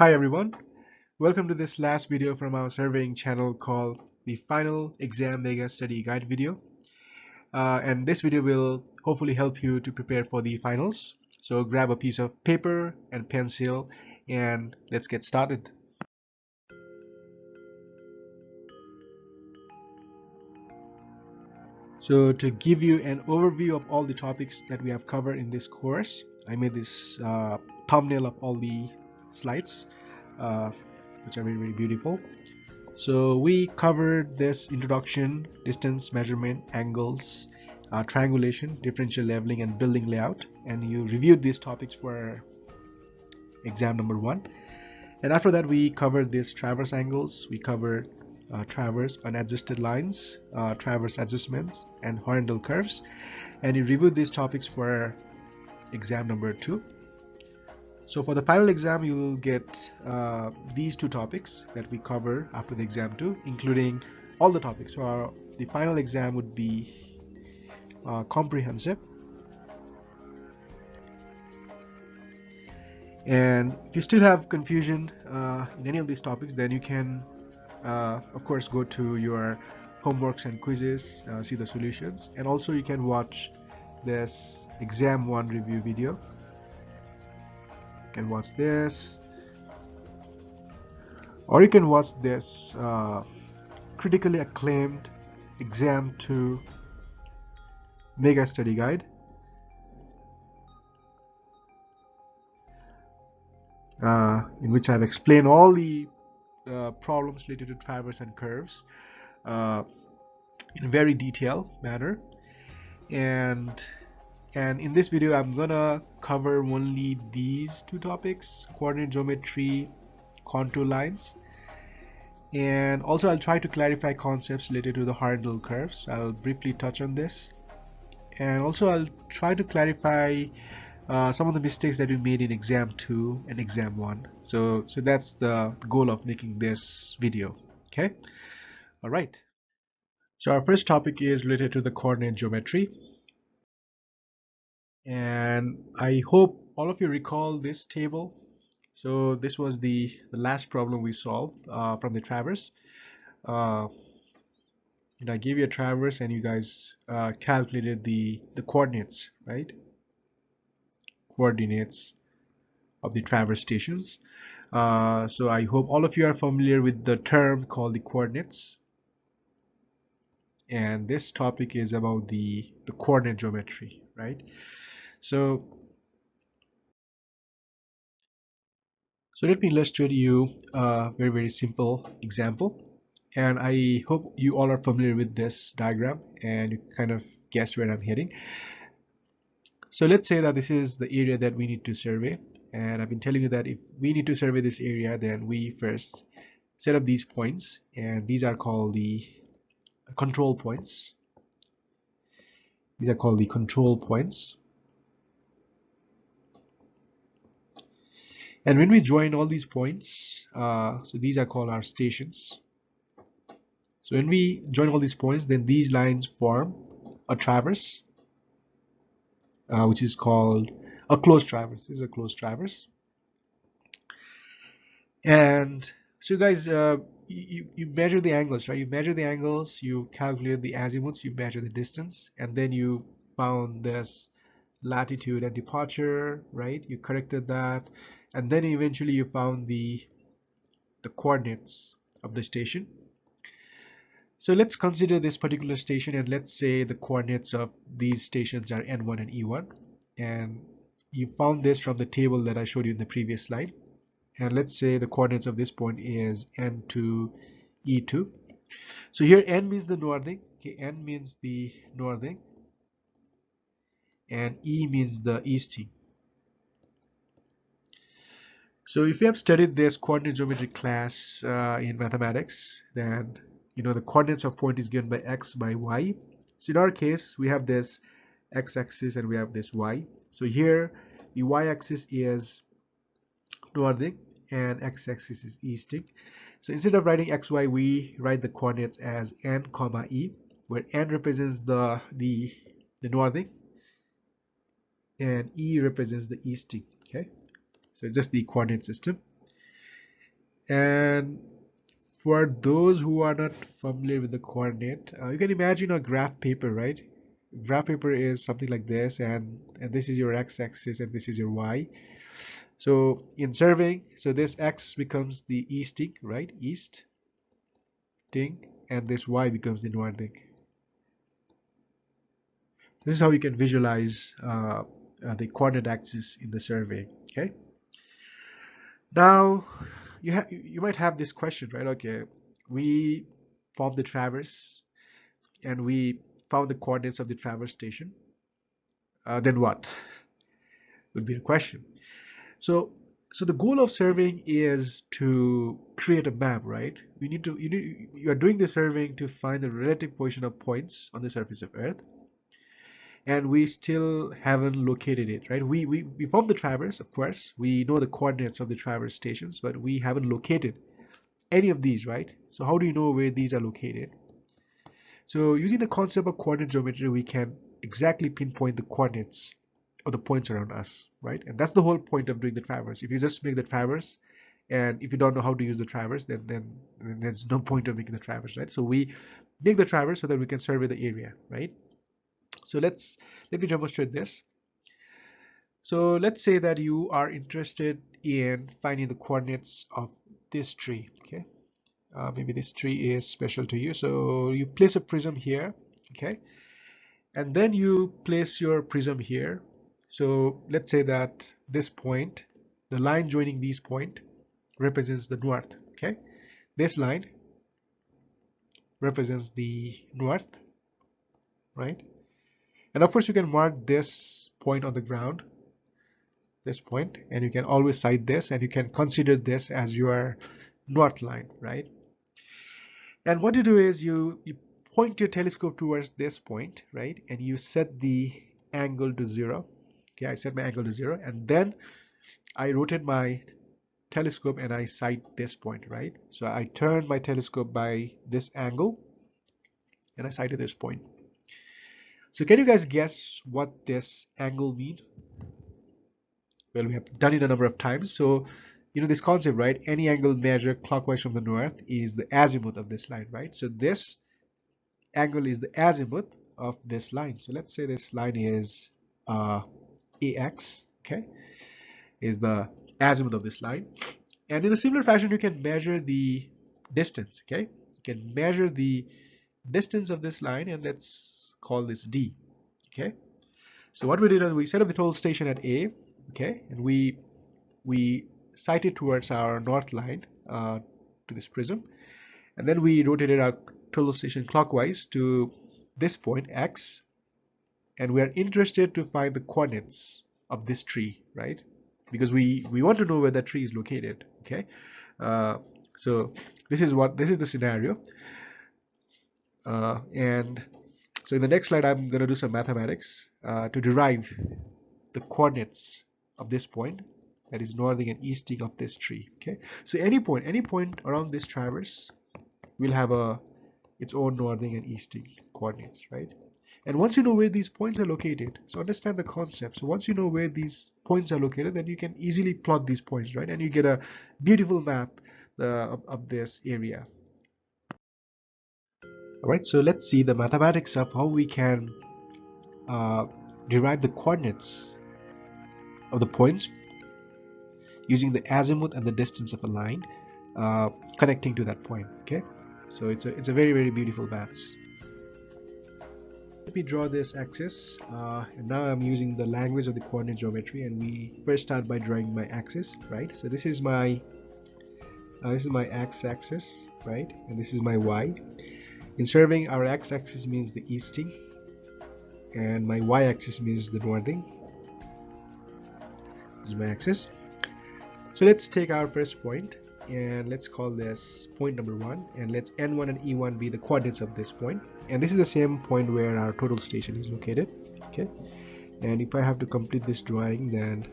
Hi everyone, welcome to this last video from our surveying channel called the Final Exam Mega Study Guide video. And this video will hopefully help you to prepare for the finals. So grab a piece of paper and pencil and let's get started. So to give you an overview of all the topics that we have covered in this course, I made this thumbnail of all the slides, which are very beautiful. So we covered this introduction, distance measurement, angles, triangulation, differential leveling, and building layout. And you reviewed these topics for exam number 1. And after that, we covered these traverse angles. We covered traverse unadjusted lines, traverse adjustments, and horizontal curves. And you reviewed these topics for exam number 2. So for the final exam, you will get these two topics that we cover after the exam 2, including all the topics. So the final exam would be comprehensive. And if you still have confusion in any of these topics, then you can, of course, go to your homeworks and quizzes, see the solutions, and also you can watch this exam 1 review video. You can watch this, or you can watch this critically acclaimed exam 2 mega study guide, in which I've explained all the problems related to traverse and curves in a very detailed manner. And in this video, I'm gonna cover only these two topics: coordinate geometry, contour lines, and also I'll try to clarify concepts related to the horizontal curves. I'll briefly touch on this, and also I'll try to clarify some of the mistakes that we made in exam 2 and exam 1. So that's the goal of making this video. Okay, all right. So our first topic is related to the coordinate geometry. And I hope all of you recall this table. So this was the last problem we solved from the traverse. And I gave you a traverse and you guys calculated the coordinates, right? Coordinates of the traverse stations. So I hope all of you are familiar with the term called the coordinates. And this topic is about the coordinate geometry, right? So let me illustrate you a very simple example, and I hope you all are familiar with this diagram and you kind of guess where I'm heading. So let's say that this is the area that we need to survey, and I've been telling you that if we need to survey this area, then we first set up these points, and these are called the control points. These are called the control points. And when we join all these points, so these are called our stations. So when we join all these points, then these lines form a traverse, which is called a closed traverse. This is a closed traverse. And so guys, you measure the angles, right? You measure the angles, you calculate the azimuths, you measure the distance, and then you found this latitude and departure, right? You corrected that, and then eventually you found the coordinates of the station. So let's consider this particular station, and let's say the coordinates of these stations are N1 and E1, and you found this from the table that I showed you in the previous slide. And let's say the coordinates of this point is N2, E2. So here N means the northing, okay, N means the northing, and E means the easting. So if you have studied this coordinate geometry class in mathematics, then you know the coordinates of point is given by x by y. So in our case, we have this x-axis and we have this y. So here the y-axis is northing and x-axis is easting. So instead of writing xy, we write the coordinates as n comma e, where n represents the northing and e represents the easting. Okay, so it's just the coordinate system. And for those who are not familiar with the coordinate, you can imagine a graph paper, right? Graph paper is something like this, and this is your x-axis and this is your y. So in surveying, so this x becomes the easting, right? Easting, and this y becomes the northing. This is how you can visualize the coordinate axis in the survey. Okay. Now you might have this question, right? Okay, we formed the traverse and we found the coordinates of the traverse station. Then what would be the question? So the goal of surveying is to create a map, right? You are doing the surveying to find the relative position of points on the surface of Earth, and we still haven't located it, right? We formed the traverse, of course. We know the coordinates of the traverse stations, but we haven't located any of these, right? So how do you know where these are located? So using the concept of coordinate geometry, we can exactly pinpoint the coordinates of the points around us, right? And that's the whole point of doing the traverse. If you just make the traverse, and if you don't know how to use the traverse, then there's no point of making the traverse, right? So we make the traverse so that we can survey the area, right? So let me demonstrate this. So let's say that you are interested in finding the coordinates of this tree, okay? Maybe this tree is special to you. So you place a prism here, okay? And then you place your prism here. So let's say that this point, the line joining these points represents the north, okay? This line represents the north, right? And of course you can mark this point on the ground, this point, and you can always cite this, and you can consider this as your north line, right? And what you do is you point your telescope towards this point, right? And you set the angle to 0. Okay, I set my angle to 0, and then I rotate my telescope and I sight this point, right? So I turn my telescope by this angle and I sighted this point. So can you guys guess what this angle means? Well, we have done it a number of times. So you know this concept, right? Any angle measured clockwise from the north is the azimuth of this line, right? So this angle is the azimuth of this line. So let's say this line is AX, okay, is the azimuth of this line. And in a similar fashion, you can measure the distance, okay? You can measure the distance of this line, and let's call this D, okay? So what we did is we set up the total station at A, okay, and we sighted towards our north line to this prism, and then we rotated our total station clockwise to this point X, and we are interested to find the coordinates of this tree, right? Because we want to know where that tree is located, okay? So this is the scenario, and so in the next slide I'm going to do some mathematics to derive the coordinates of this point, that is northing and easting of this tree, okay? So any point around this traverse will have its own northing and easting coordinates, right? And once you know where these points are located, so understand the concept. So once you know where these points are located, then you can easily plot these points, right? And you get a beautiful map of this area. All right, so let's see the mathematics of how we can derive the coordinates of the points using the azimuth and the distance of a line connecting to that point, okay? So it's a very, very beautiful maths. Let me draw this axis, and now I'm using the language of the coordinate geometry, and we first start by drawing my axis, right? So this is my x-axis, right? And this is my y. In surveying, our x-axis means the easting, and my y-axis means the northing. This is my axis. So let's take our first point, and let's call this point number 1, and let's N1 and E1 be the coordinates of this point, and this is the same point where our total station is located, okay? And if I have to complete this drawing, then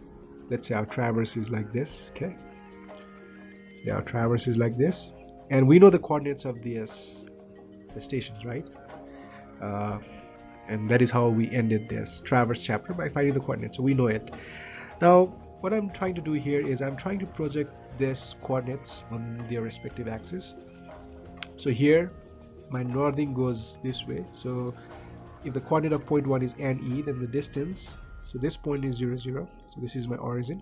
let's say our traverse is like this, okay? So our traverse is like this, and we know the coordinates of the stations, right? And that is how we ended this traverse chapter, by finding the coordinates, so we know it. Now what I'm trying to do here is I'm trying to project this coordinates on their respective axis. So here my northing goes this way, so if the coordinate of point 1 is NE, then the distance, so this point is 0 0, so this is my origin,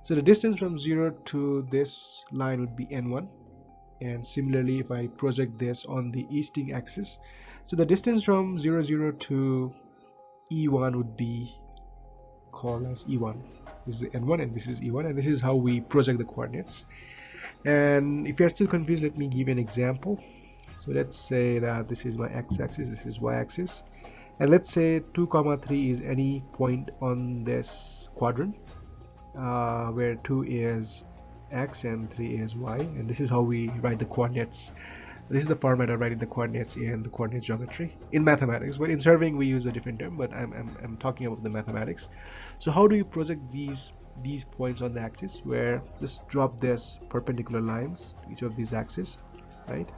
so the distance from 0 to this line would be N1. And similarly, if I project this on the easting axis, so the distance from 0 0 to E1 would be called as E1. This is N1 and this is E1, and this is how we project the coordinates. And if you're still confused, let me give you an example. So let's say that this is my x-axis, this is y-axis, and let's say 2, 3 is any point on this quadrant where 2 is x and 3 is y, and this is how we write the coordinates. This is the format of writing the coordinates in the coordinate geometry in mathematics, but in surveying we use a different term, but I'm talking about the mathematics. So how do you project these points on the axis, where just drop this perpendicular lines to each of these axes, right?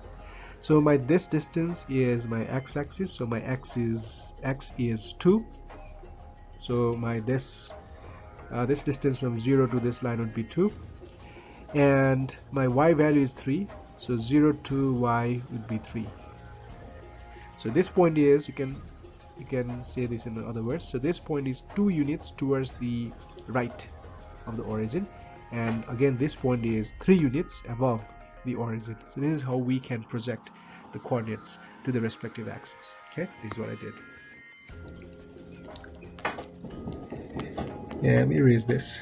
So this distance is my x-axis, so my x is 2, so my this distance from 0 to this line would be 2, and my y value is 3, so 0 to y would be 3. So this point is, you can say this in other words, so this point is 2 units towards the right of the origin, and again this point is 3 units above the origin. So this is how we can project the coordinates to the respective axes. Okay, this is what I did. And let me erase this.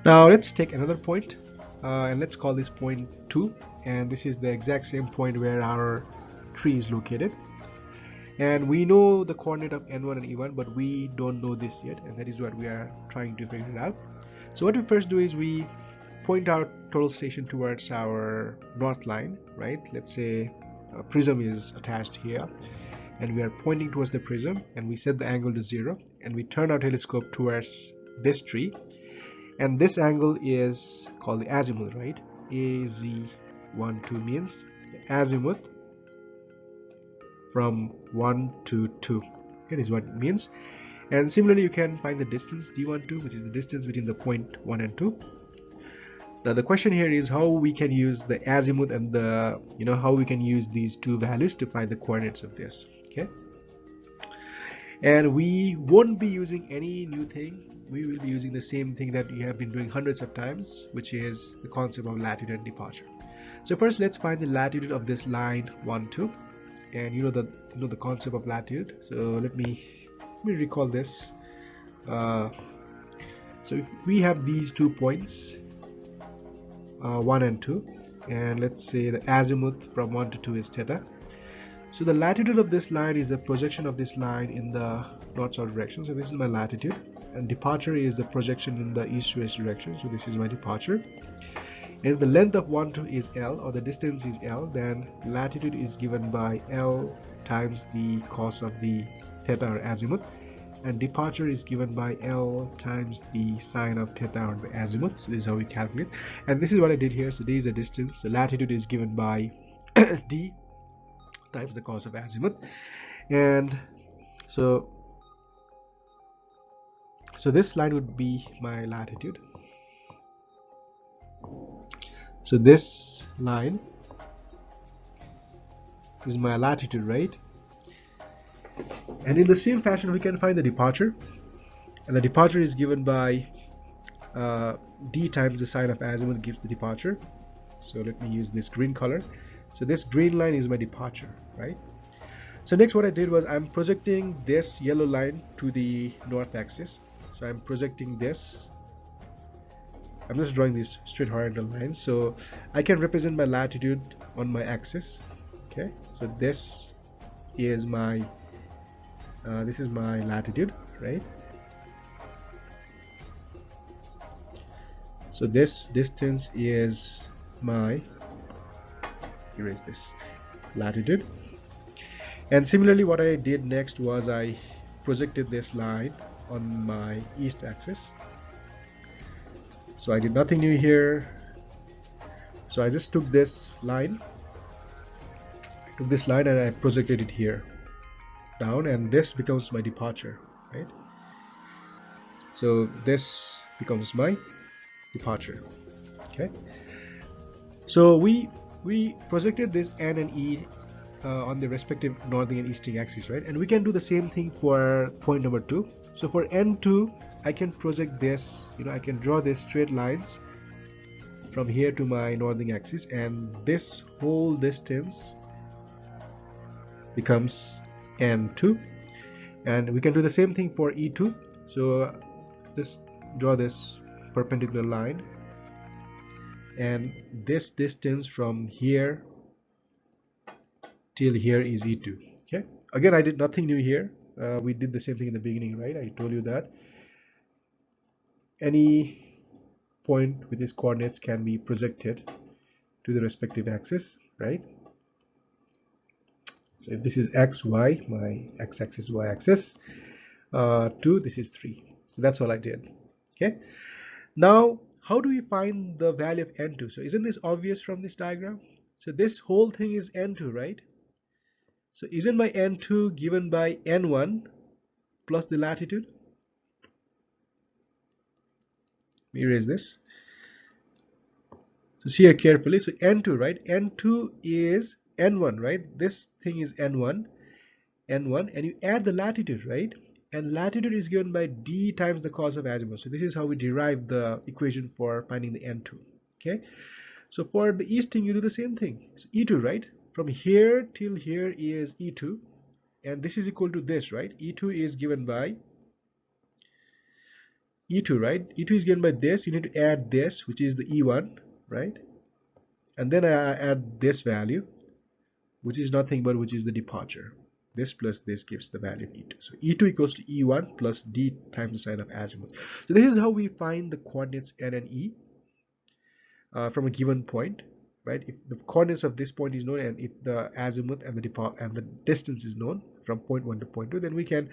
Now let's take another point, and let's call this point 2, and this is the exact same point where our tree is located. And we know the coordinate of N1 and E1, but we don't know this yet, and that is what we are trying to figure it out. So what we first do is we point our total station towards our north line, right? Let's say a prism is attached here, and we are pointing towards the prism, and we set the angle to 0, and we turn our telescope towards this tree, and this angle is called the azimuth, right? AZ12 means the azimuth from 1 to 2. Okay, this is what it means. And similarly, you can find the distance D12, which is the distance between the point 1 and 2. Now the question here is how we can use the azimuth and the, how we can use these two values to find the coordinates of this. Okay, and we won't be using any new thing. We will be using the same thing that you have been doing hundreds of times, which is the concept of latitude and departure. So first, let's find the latitude of this line 1 2, and you know the concept of latitude. So let me recall this. So if we have these 2 points, 1 and 2, and let's say the azimuth from 1 to 2 is theta. So the latitude of this line is the projection of this line in the north-south direction. So this is my latitude, and departure is the projection in the east-west direction. So this is my departure. And if the length of 1 2 is L, or the distance is L, then latitude is given by L times the cos of the theta or azimuth, and departure is given by L times the sine of theta or the azimuth. So this is how we calculate, and this is what I did here. So this is the distance. So latitude is given by d times the cos of azimuth, and so this line would be my latitude. So this line is my latitude, right? And in the same fashion, we can find the departure, and the departure is given by d times the sine of azimuth gives the departure. So let me use this green color. So this green line is my departure, right? So next what I did was I'm projecting this yellow line to the north axis. So I'm projecting this. I'm just drawing these straight horizontal lines, so I can represent my latitude on my axis. Okay, so this is my latitude, right? So this distance is my, erase this, latitude. And similarly, what I did next was I projected this line on my east axis. So I did nothing new here. So I just took this line, and I projected it here down, and this becomes my departure, right? So this becomes my departure. Okay. So we projected this N and E on the respective northing and easting axis, right? And we can do the same thing for point number 2. So for N2, I can project this, I can draw this straight lines from here to my northing axis, and this whole distance becomes N2. And we can do the same thing for E2. So just draw this perpendicular line, and this distance from here till here is E2. Okay, again, I did nothing new here. We did the same thing in the beginning, right? I told you that any point with its coordinates can be projected to the respective axis, right? So if this is x, y, my x-axis, y-axis, 2, this is 3. So that's all I did. Okay, now how do we find the value of N2? So isn't this obvious from this diagram? So this whole thing is N2, right? So isn't my N2 given by N1 plus the latitude? Let me erase this. So see here carefully. So N2, right? N2 is N1, right? This thing is N1, and you add the latitude, right? And latitude is given by d times the cos of azimuth. So this is how we derive the equation for finding the N2. Okay. So for the easting, you do the same thing. So E2, right? From here till here is E2, and this is equal to this, right? E2 is given by E2, right? E2 is given by this. You need to add this, which is the E1, right? And then I add this value, which is nothing but which is the departure. This plus this gives the value of E2. So E2 equals to E1 plus d times the sine of azimuth. So this is how we find the coordinates N and E from a given point, right? If the coordinates of this point is known, and if the azimuth and the distance is known from point 1 to point 2, then we can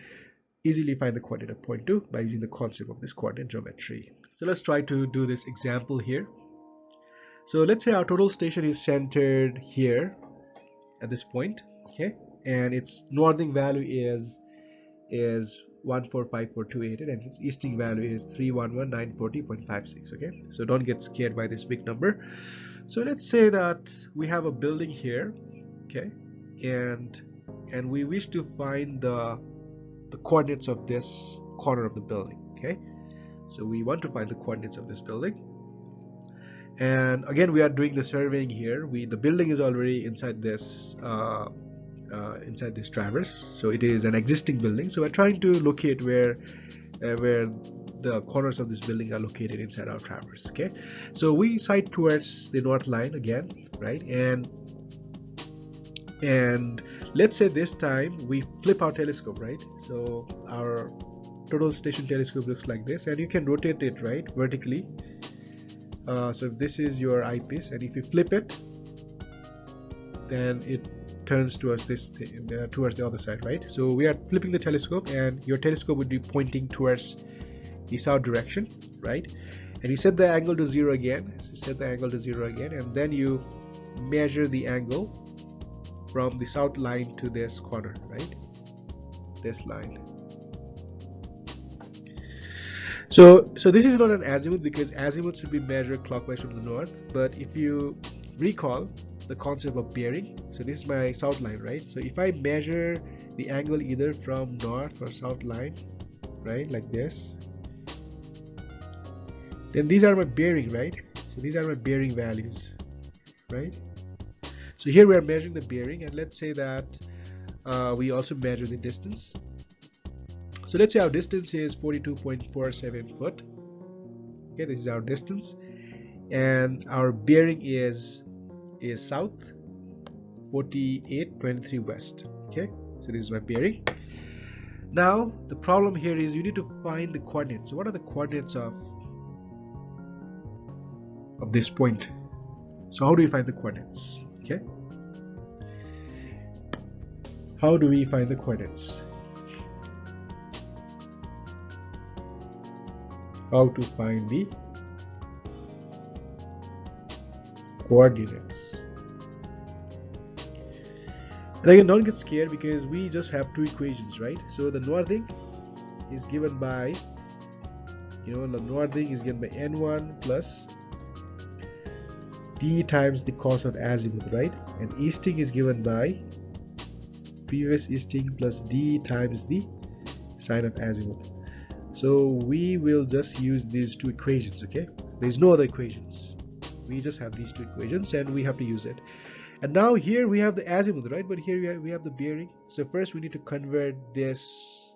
easily find the coordinate of point 2 by using the concept of this coordinate geometry. So let's try to do this example here. So let's say our total station is centered here at this point, okay, and its northing value is 145,428, and its easting value is 311,940.56. Okay, so don't get scared by this big number. So let's say that we have a building here, okay, and we wish to find the coordinates of this corner of the building. Okay, so we want to find the coordinates of this building, and again we are doing the surveying here. The building is already inside this traverse, so it is an existing building. So we're trying to locate where the corners of this building are located inside our traverse. Okay, so we sight towards the north line again, right? And let's say this time we flip our telescope, right? So our total station telescope looks like this, and you can rotate it, right, vertically. So if this is your eyepiece, and if you flip it, then it turns towards this towards the other side, right? So we are flipping the telescope, and your telescope would be pointing towards the south direction, right? And you set the angle to 0 again. So set the angle to 0 again, and then you measure the angle from the south line to this corner, right? This line. So this is not an azimuth, because azimuth should be measured clockwise from the north. But if you recall the concept of bearing, so this is my south line, right? So if I measure the angle either from north or south line, right, like this, then these are my bearing, right? So these are my bearing values, right? So here we are measuring the bearing, and let's say that we also measure the distance. So let's say our distance is 42.47 foot. Okay, this is our distance, and our bearing is south, 4823 west. Okay, so this is my bearing. Now the problem here is you need to find the coordinates. So what are the coordinates of this point? So how do we find the coordinates? Okay, how do we find the coordinates? How to find the coordinates? And again, don't get scared, because we just have two equations, right? So the northing is given by the northing is given by n1 plus d times the cos of azimuth, right? And easting is given by previous easting plus d times the sine of azimuth. So we will just use these two equations, okay? There's no other equations. We just have these two equations and we have to use it. And now here we have the azimuth, right? But here we have the bearing. So first we need to convert this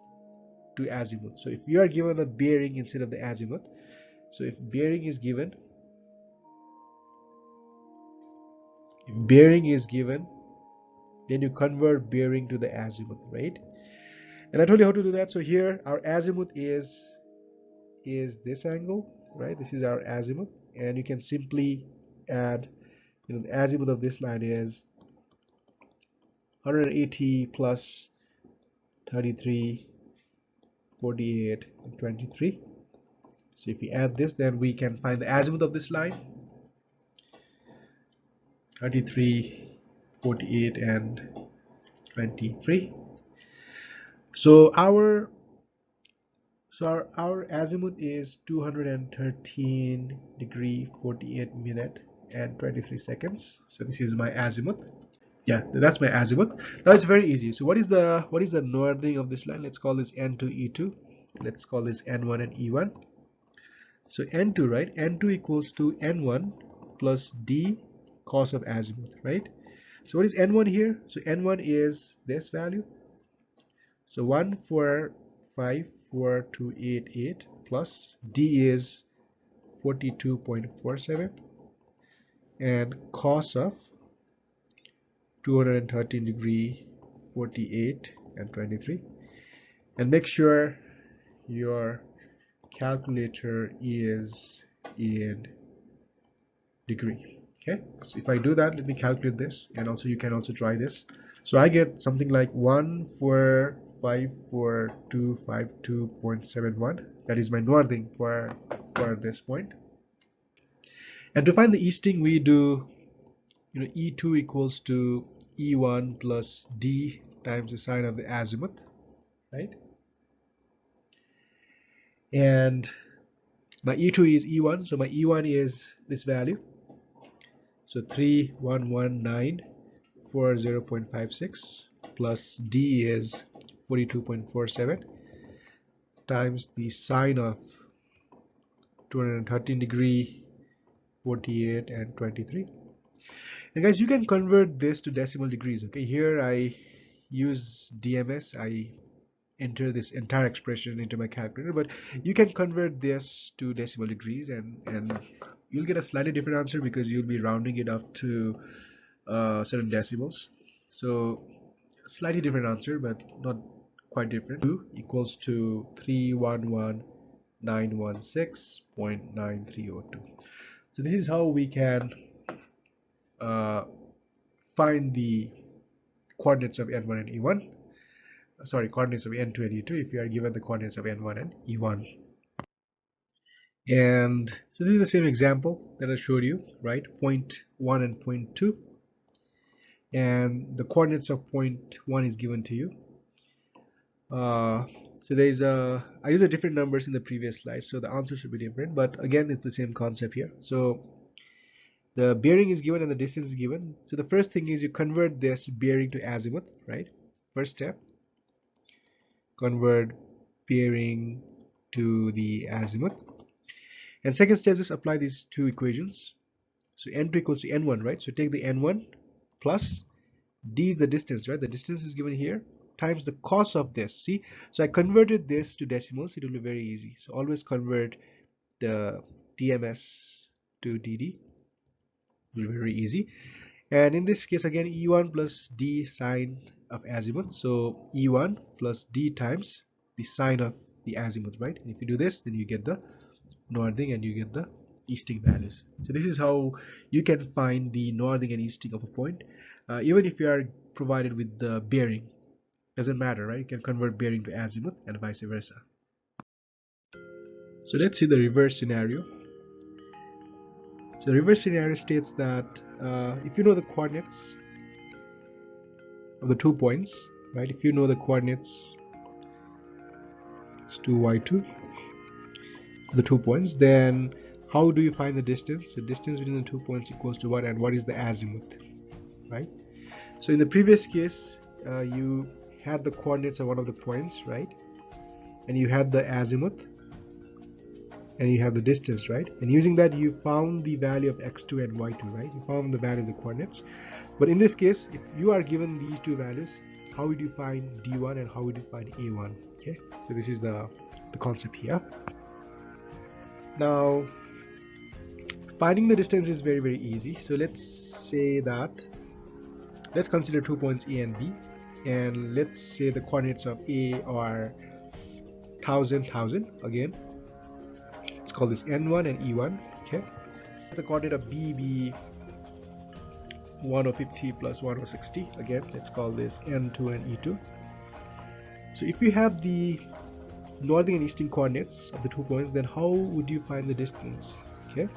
to azimuth. So if you are given a bearing instead of the azimuth, so if bearing is given, then you convert bearing to the azimuth, right? And I told you how to do that. So here our azimuth is this angle, right? This is our azimuth, and you can simply add, the azimuth of this line is 180 plus 33, 48, and 23. So if we add this, then we can find the azimuth of this line, 33, 48, and 23. So our azimuth is 213 degree 48 minute and 23 seconds. So this is my azimuth. Yeah, that's my azimuth. Now it's very easy. So what is the northing of this line? Let's call this N2, E2. Let's call this N1 and E1. So N2, right? N2 equals to N1 plus D cos of azimuth, right? So what is N1 here? So N1 is this value. So 1454288 plus D is 42.47 and cos of 213 degree 48 and 23. And make sure your calculator is in degree. Okay, so if I do that, let me calculate this, and also you can also try this. So I get something like 1454252.71. That is my northing for this point. And to find the easting, we do E2 equals to E1 plus D times the sine of the azimuth, right? And my E2 is E1, so my E1 is this value. So 311940.56 plus D is 42.47 times the sine of 213 degree 48 and 23. And guys, you can convert this to decimal degrees. Okay, here I use DMS. I enter this entire expression into my calculator, but you can convert this to decimal degrees, and you'll get a slightly different answer because you'll be rounding it up to certain decimals. So slightly different answer, but not quite different. 2 equals to 311,916.9302. So this is how we can find the coordinates of N1 and E1. Sorry, coordinates of N2 and E2 if you are given the coordinates of N1 and E1. And so this is the same example that I showed you, right? Point 1 and point 2. And the coordinates of point 1 is given to you. So there's I used different numbers in the previous slide, so the answer should be different, but again it's the same concept here. So the bearing is given and the distance is given. So the first thing is you convert this bearing to azimuth, right? First step, convert bearing to the azimuth. And second step, just apply these two equations. So N2 equals to N1, right? So take the N1 plus D is the distance, right? The distance is given here times the cos of this. See, so I converted this to decimals. It will be very easy. So always convert the DMS to DD. It will be very easy. And in this case, again, E1 plus D sine of azimuth. So E1 plus D times the sine of the azimuth, right? And if you do this, then you get the northing and you get the easting values. So this is how you can find the northing and easting of a point, even if you are provided with the bearing. Doesn't matter, right? You can convert bearing to azimuth and vice versa. So let's see the reverse scenario. So the reverse scenario states that if you know the coordinates of the 2 points, right? If you know the coordinates x2, y2, the 2 points, then how do you find the distance? The distance between the 2 points equals to what, and what is the azimuth, right? So in the previous case, you had the coordinates of one of the points, right? And you had the azimuth, and you have the distance, right? And using that, you found the value of x2 and y2, right? You found the value of the coordinates. But in this case, if you are given these two values, how would you find d1 and how would you find a1? Okay, so this is the concept here. Now, finding the distance is very, very easy. So let's say that, let's consider 2 points A and B, and let's say the coordinates of A are 1000, 1000 again. Let's call this N1 and E1. Okay, the coordinate of B be 1050 plus 1060. Again, let's call this N2 and E2. So if you have the northern and eastern coordinates of the 2 points, then how would you find the distance? Okay,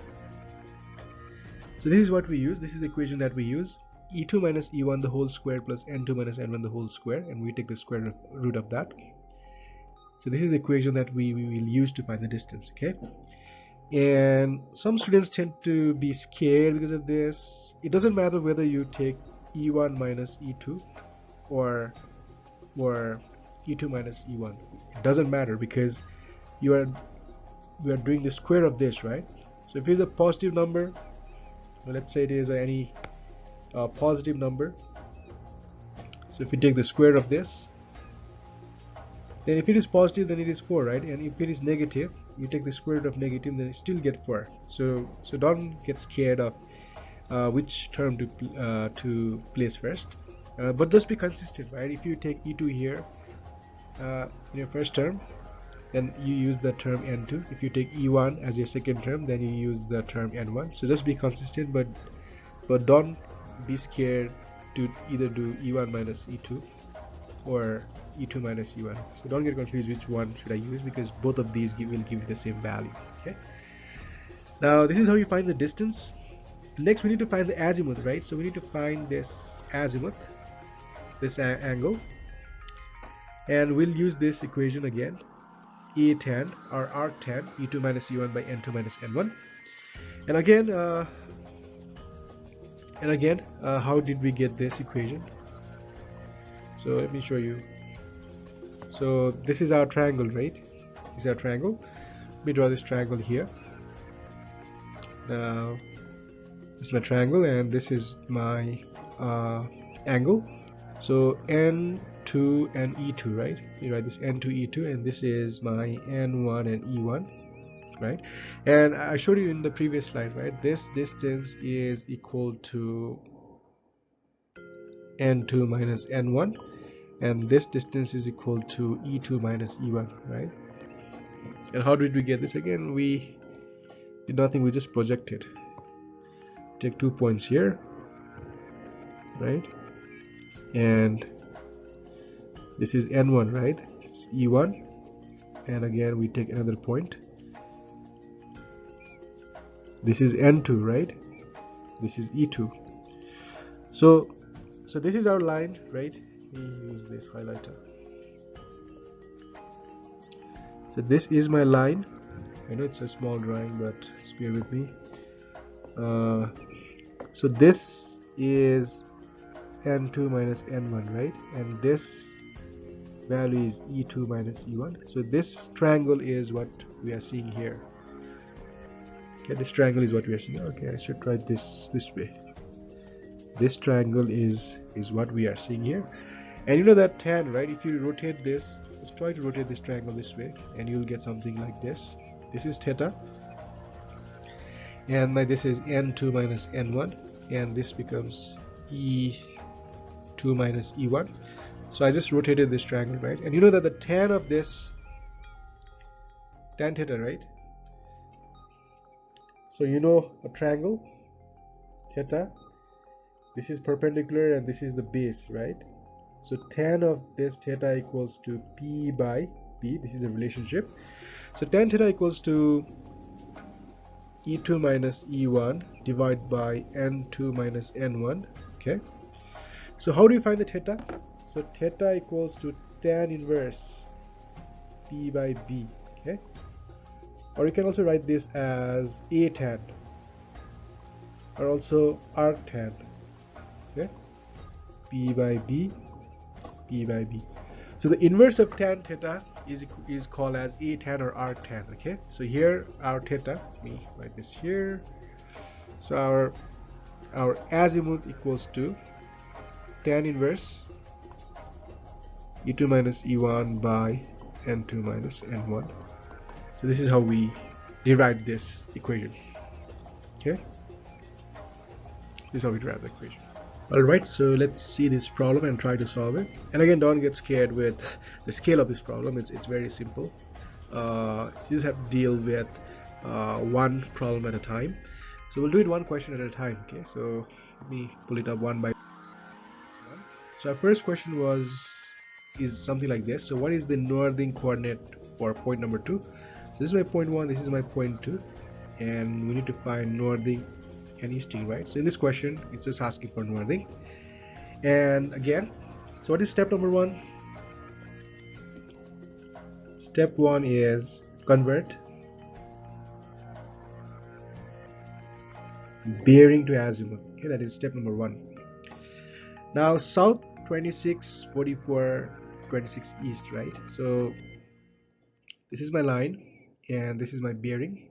so this is what we use. This is the equation that we use: E2 minus E1 the whole square plus N2 minus N1 the whole square, and we take the square root of that. So this is the equation that we will use to find the distance. Okay, and some students tend to be scared because of this. It doesn't matter whether you take E1 minus E2 or E2 minus E1. It doesn't matter, because we are doing the square of this, right? So if it's a positive number, well, let's say it is any positive number. So if you take the square of this, then if it is positive, then it is 4, right? And if it is negative, you take the square root of negative, then you still get 4. So don't get scared of which term to place first, but just be consistent, right? If you take E2 here in your first term, then you use the term N2. If you take E1 as your second term, then you use the term N1. So just be consistent, but don't be scared to either do E1 minus E2 or E2 minus E1. So don't get confused which one should I use, because both of these will give you the same value. Okay, now this is how you find the distance. Next we need to find the azimuth, right? So we need to find this azimuth, this angle, and we'll use this equation again: A tan or arctan E2 minus E1 by N2 minus N1. And again, how did we get this equation? So let me show you. So this is our triangle, right? This is our triangle. Let me draw this triangle here. Now this is my triangle, and this is my angle. So N2 and E2, right? You write this N2 E2, and this is my N1 and E1, right? And I showed you in the previous slide, right? This distance is equal to N2 minus N1, and this distance is equal to E2 minus E1, right? And how did we get this? Again, we did nothing, we just projected. Take 2 points here, right? And this is N1, right? It's E1, and again we take another point. This is N2, right? This is E2. So this is our line, right? We use this highlighter. So this is my line. I know it's a small drawing, but just bear with me. So this is N2 minus N1, right? And this value is E2 minus E1. So this triangle is what we are seeing here. Okay, this triangle is what we are seeing. Okay, I should write this way. This triangle is what we are seeing here. And you know that tan, right? If you rotate this, let's try to rotate this triangle this way, and you'll get something like this. This is theta, and this is N2 minus N1, and this becomes E2 minus E1. So I just rotated this triangle, right? And you know that the tan of this, tan theta, right? So you know a triangle, theta, this is perpendicular and this is the base, right? So tan of this theta equals to P by B. This is a relationship. So tan theta equals to E2 minus E1 divided by N2 minus N1. Okay. So how do you find the theta? So theta equals to tan inverse P by B. Okay. or you can also write this as a tan, or also arctan. Okay, p by b, p by b. So the inverse of tan theta is called as a tan or arctan. Okay, so here our theta, let me write this here. So our azimuth equals to tan inverse e2 minus e1 by n2 minus n1. So this is how we derive this equation. Okay, this is how we derive the equation. Alright, so let's see this problem and try to solve it. And again, don't get scared with the scale of this problem. It's very simple. You just have to deal with one problem at a time. So we'll do it one question at a time. Okay, so let me pull it up one by one. So our first question is something like this. So what is the northern coordinate for point number 2? So this is my point 1, this is my point 2, and we need to find northern and easting, right? So in this question, it's just asking for northern. And again, so what is step number 1? Step 1 is convert bearing to azimuth. Okay, that is step number 1. Now south 26, 44, 26 east, right? So this is my line and this is my bearing.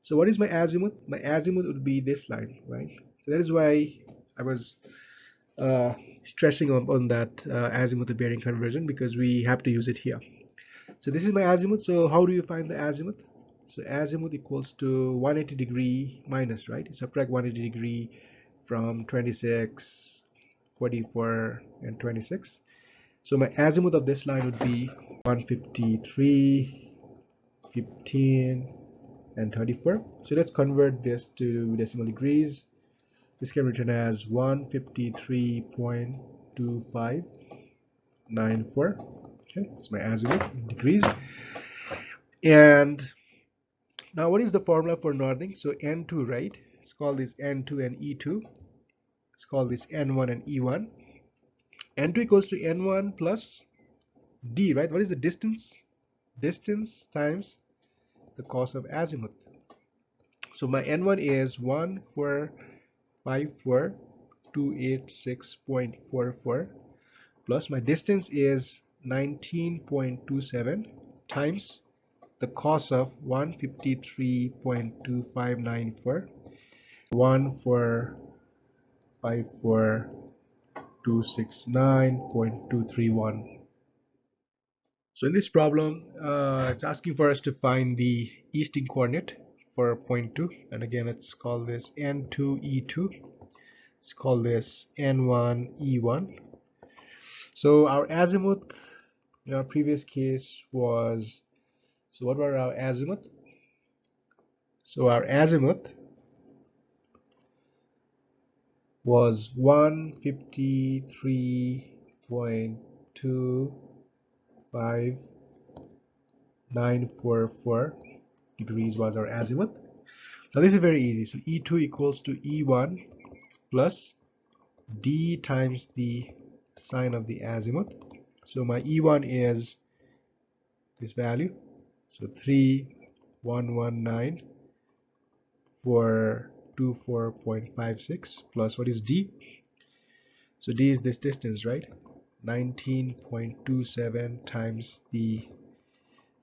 So what is my azimuth? My azimuth would be this line, right? So that is why I was stressing on that azimuth to bearing conversion, because we have to use it here. So this is my azimuth. So how do you find the azimuth? So azimuth equals to 180 degree minus, right? Subtract 180 degree from 26, 44, and 26. So my azimuth of this line would be 153, 15, and 34. So let's convert this to decimal degrees. This can be written as 153.2594. Okay, it's my azimuth in degrees. And now what is the formula for northing? So N2, right? Let's call this N2 and E2. Let's call this N1 and E1. N2 equals to N1 plus D, right? What is the distance? Distance times the cos of azimuth. So my N1 is 1454286.44 plus my distance is 19.27 times the cos of 153.2594, 1454269.231. So in this problem, it's asking for us to find the easting coordinate for point 2, and again, let's call this N2 E2. Let's call this N1 E1. So our azimuth in our previous case was, so what were our azimuth? So our azimuth was 153.25944 degrees was our azimuth. Now this is very easy. So E2 equals to E1 plus D times the sine of the azimuth. So my E1 is this value, so 3119 for 24.56 plus what is D? So D is this distance, right? 19.27 times the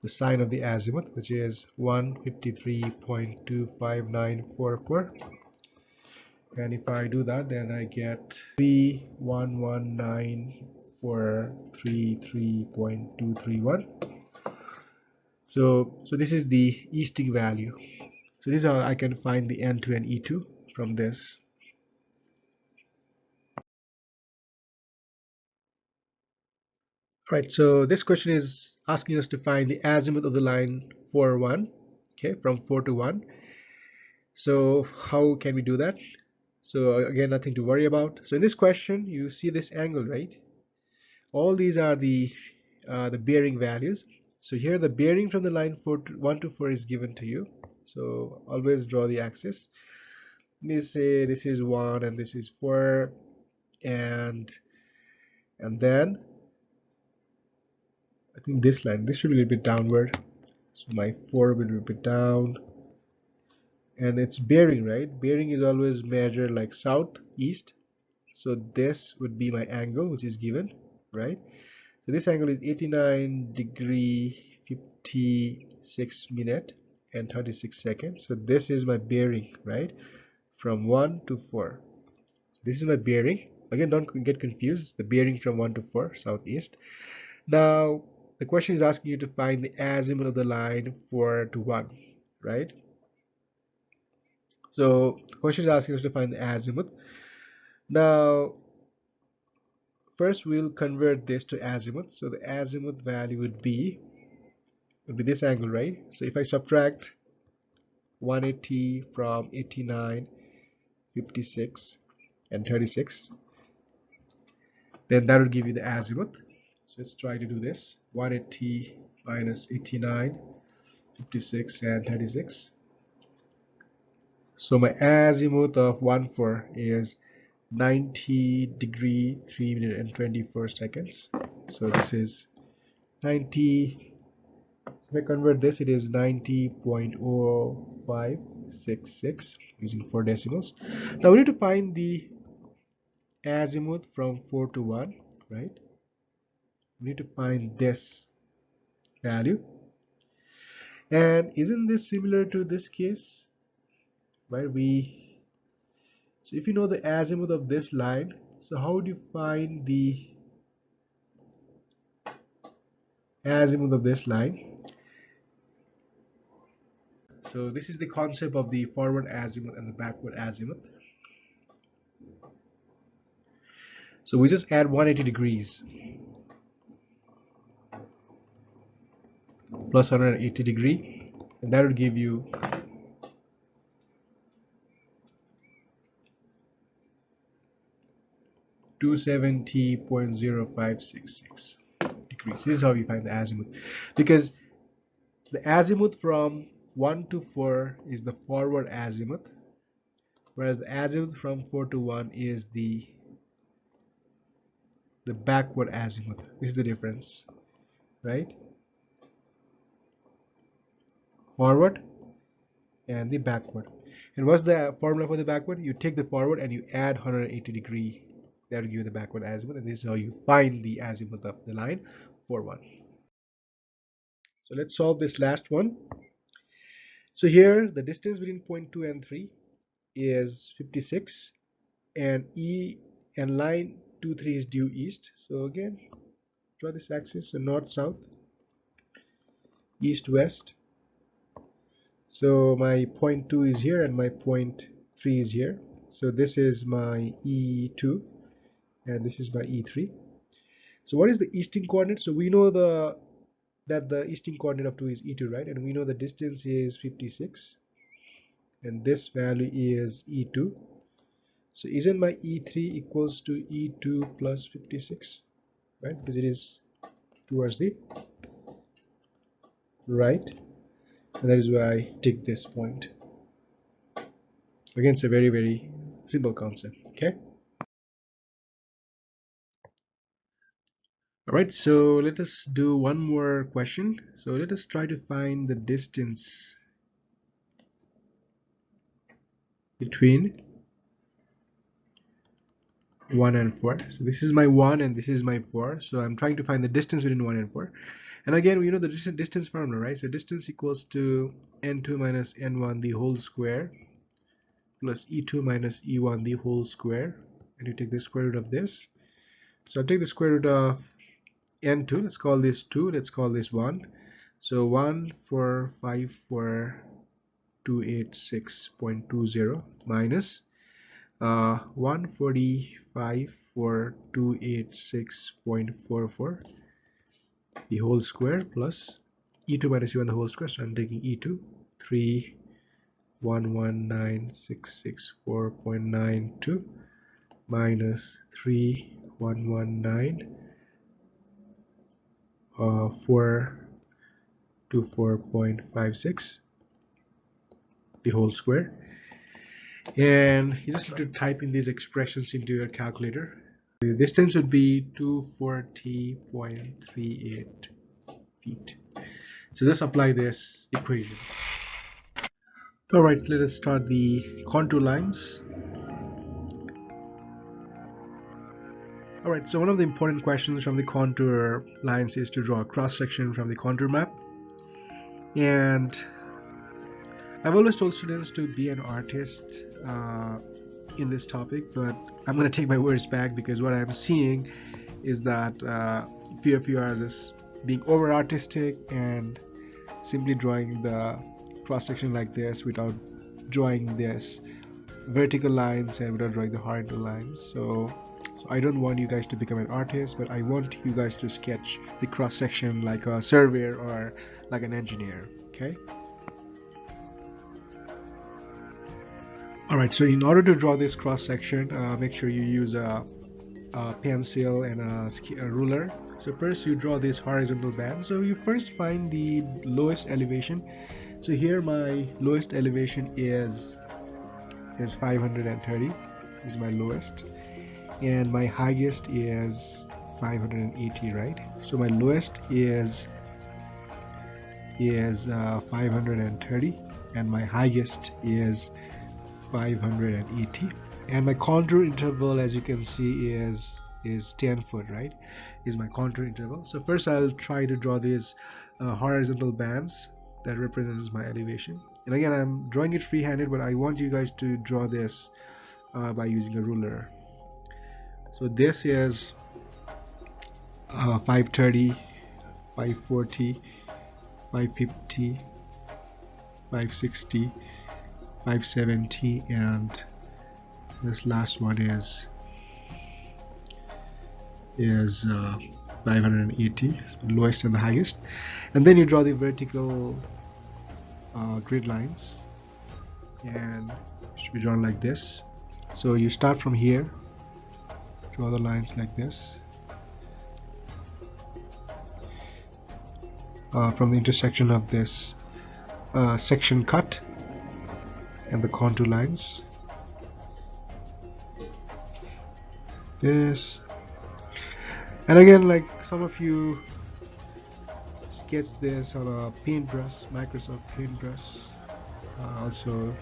sine of the azimuth, which is 153.25944. And if I do that, then I get 3119,433.231. So this is the easting value. So this is how I can find the N2 and E2 from this. Right, so this question is asking us to find the azimuth of the line 4, 1, okay, from 4 to 1. So how can we do that? So again, nothing to worry about. So in this question, you see this angle, right? All these are the bearing values. So here the bearing from the line 1 to 4 is given to you. So always draw the axis. Let me say this is 1 and this is 4, and then I think this line, this should be a little bit downward. So my 4 will be down, and it's bearing, right? Bearing is always measured like south, east. So this would be my angle, which is given, right? So this angle is 89 degree 56 minute and 36 seconds. So this is my bearing, right? From 1 to 4. So this is my bearing. Again, don't get confused. The bearing from 1 to 4, southeast. Now, the question is asking you to find the azimuth of the line 4 to 1, right? So the question is asking us to find the azimuth. Now, first we'll convert this to azimuth. So the azimuth value would be this angle, right? So if I subtract 180 from 89, 56, and 36, then that would give you the azimuth. So let's try to do this. 180 minus 89, 56, and 36. So my azimuth of 1,4 is 90 degree 3 minute and 24 seconds. So this is 90. If I convert this, it is 90.0566 using 4 decimals. Now we need to find the azimuth from 4 to 1, right? We need to find this value. And isn't this similar to this case, right? So if you know the azimuth of this line, so how would you find the azimuth of this line? So this is the concept of the forward azimuth and the backward azimuth. So we just add 180 degrees plus 180 degree, and that would give you 270.0566 degrees. This is how you find the azimuth, because the azimuth from 1 to 4 is the forward azimuth, whereas the azimuth from 4 to 1 is the backward azimuth. This is the difference, right? Forward and the backward. And what's the formula for the backward? You take the forward and you add 180 degree. That will give you the backward azimuth, and this is how you find the azimuth of the line 4-1. So let's solve this last one. So here the distance between point 2 and 3 is 56, and line 2, 3 is due east. So again, draw this axis, so north, south, east, west. So my point 2 is here and my point 3 is here. So this is my E2 and this is my E3. So what is the easting coordinate? So we know that the easting coordinate of 2 is E2, right? And we know the distance is 56 and this value is E2. So isn't my E3 equals to E2 plus 56, right? Because it is towards the right, and that is why I take this point. Again, it's a very, very simple concept, okay? All right, so let us do one more question. So let us try to find the distance between 1 and 4. So this is my 1 and this is my 4. So I'm trying to find the distance between 1 and 4. And again, we know the distance formula, right? So distance equals to n2 minus n1 the whole square plus e2 minus e1 the whole square. And you take the square root of this. So I'll take the square root of n2. Let's call this 2. Let's call this 1. So 1,454,286.20 minus 145,4,286.44 the whole square plus e2 minus e1 the whole square. So I'm taking e2 3,119,664.92 minus 3,119 424.56 the whole square, and you just need to type in these expressions into your calculator. The distance would be 240.38 feet. So just apply this equation. All right, let us start the contour lines. All right, so one of the important questions from the contour lines is to draw a cross section from the contour map. And I've always told students to be an artist in this topic, but I'm going to take my words back, because what I'm seeing is that few of you are just being over artistic and simply drawing the cross section like this without drawing this vertical lines and without drawing the horizontal lines. So I don't want you guys to become an artist, but I want you guys to sketch the cross section like a surveyor or like an engineer. Okay. Alright, so in order to draw this cross section, make sure you use a pencil and a ruler. So first you draw this horizontal band. So you first find the lowest elevation. So here my lowest elevation is 530. This is my lowest, and my highest is 580, right? So my lowest is 530, and my highest is 580, and my contour interval, as you can see, is 10 foot, right? Is my contour interval. So first I'll try to draw these horizontal bands that represents my elevation. And again, I'm drawing it free-handed, but I want you guys to draw this by using a ruler. So this is 530, 540, 550, 560, 570, and this last one is 580, lowest and the highest. And then you draw the vertical grid lines, and it should be drawn like this. So you start from here, draw the lines like this, from the intersection of this section cut and the contour lines. This, and again, like some of you sketch this on a paintbrush, Microsoft paintbrush. Also,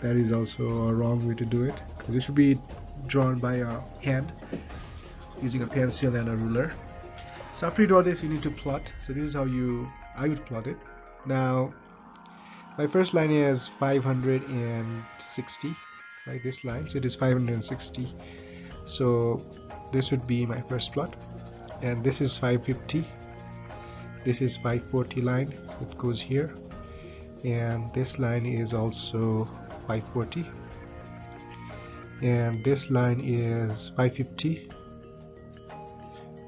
that is also a wrong way to do it. This should be drawn by a hand using a pencil and a ruler. So after you draw this, you need to plot. So this is how I would plot it. Now my first line is 560, right? This line, so it is 560. So this would be my first plot, and this is 550. This is 540 line, so it goes here, and this line is also 540, and this line is 550,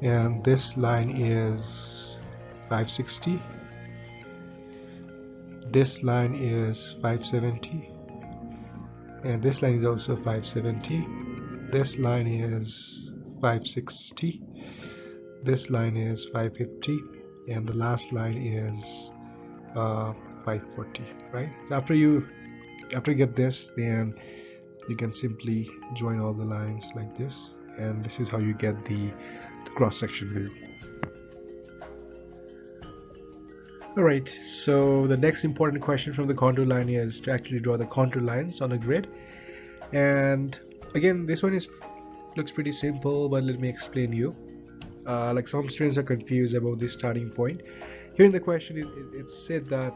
and this line is 560. This line is 570, and this line is also 570. This line is 560. This line is 550, and the last line is 540, right? So after you get this, then you can simply join all the lines like this, and this is how you get the cross-section view. Alright, so the next important question from the contour line is to actually draw the contour lines on a grid. And again, this one looks pretty simple, but let me explain you. Like some students are confused about this starting point. Here in the question, it said that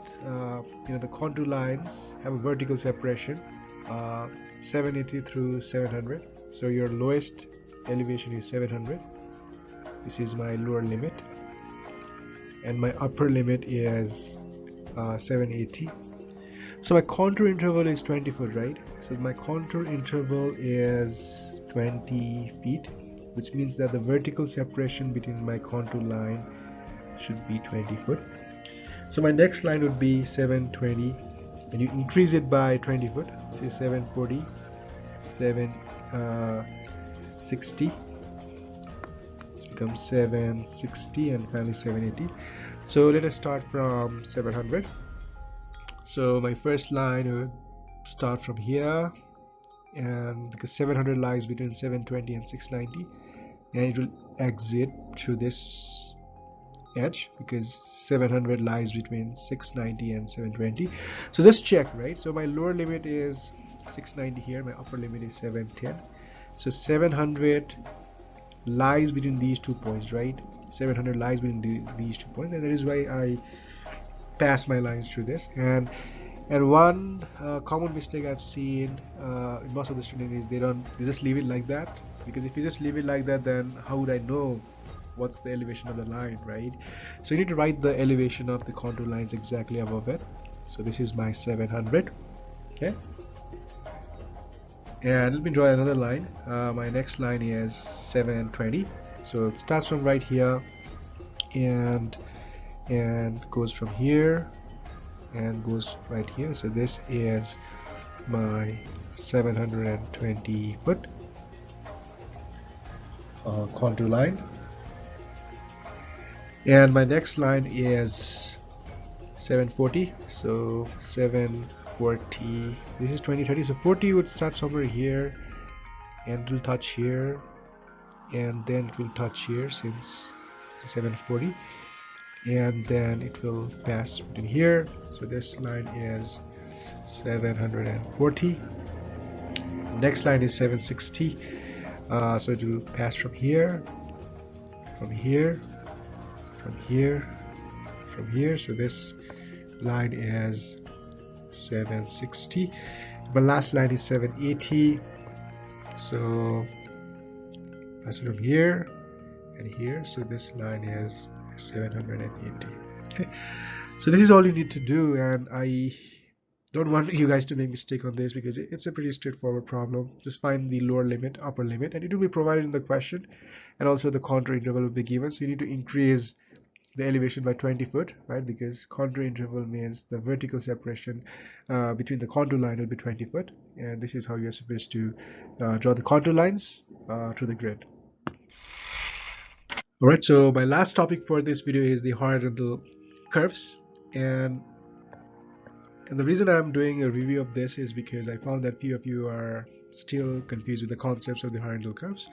the contour lines have a vertical separation 780 through 700. So your lowest elevation is 700. This is my lower limit, and my upper limit is 780. So my contour interval is 20 foot, right? So my contour interval is 20 feet, which means that the vertical separation between my contour line should be 20 foot. So my next line would be 720, and you increase it by 20 foot. Say 740, 760. Becomes 760, and finally 780. So let us start from 700. So my first line would start from here, and because 700 lies between 720 and 690, and it will exit through this edge, because 700 lies between 690 and 720. So just check, right? So my lower limit is 690 here, my upper limit is 710. So 700 lies between these 2 points, right? 700 lies between these 2 points, and that is why I pass my lines through this. And one common mistake I've seen in most of the students is they just leave it like that, because if you just leave it like that, then how would I know what's the elevation of the line, right? So you need to write the elevation of the contour lines exactly above it. So this is my 700. Okay, and let me draw another line. My next line is 720. So it starts from right here and goes from here and goes right here. So this is my 720 foot contour line, and my next line is 740. So 740, this is 2030, so 40 would start somewhere here and it will touch here, and then it will touch here since 740, and then it will pass between here. So this line is 740. Next line is 760. So it will pass from here, from here, from here, from here. So this line is 760. My last line is 780. So pass from here and here. So this line is 780. Okay, so this is all you need to do, and I don't want you guys to make mistake on this, because it's a pretty straightforward problem. Just find the lower limit, upper limit, and it will be provided in the question, and also the contour interval will be given. So you need to increase the elevation by 20 foot, right? Because contour interval means the vertical separation between the contour line will be 20 foot, and this is how you're supposed to draw the contour lines to the grid. Alright, so my last topic for this video is the horizontal curves, and the reason I'm doing a review of this is because I found that few of you are still confused with the concepts of the horizontal curves.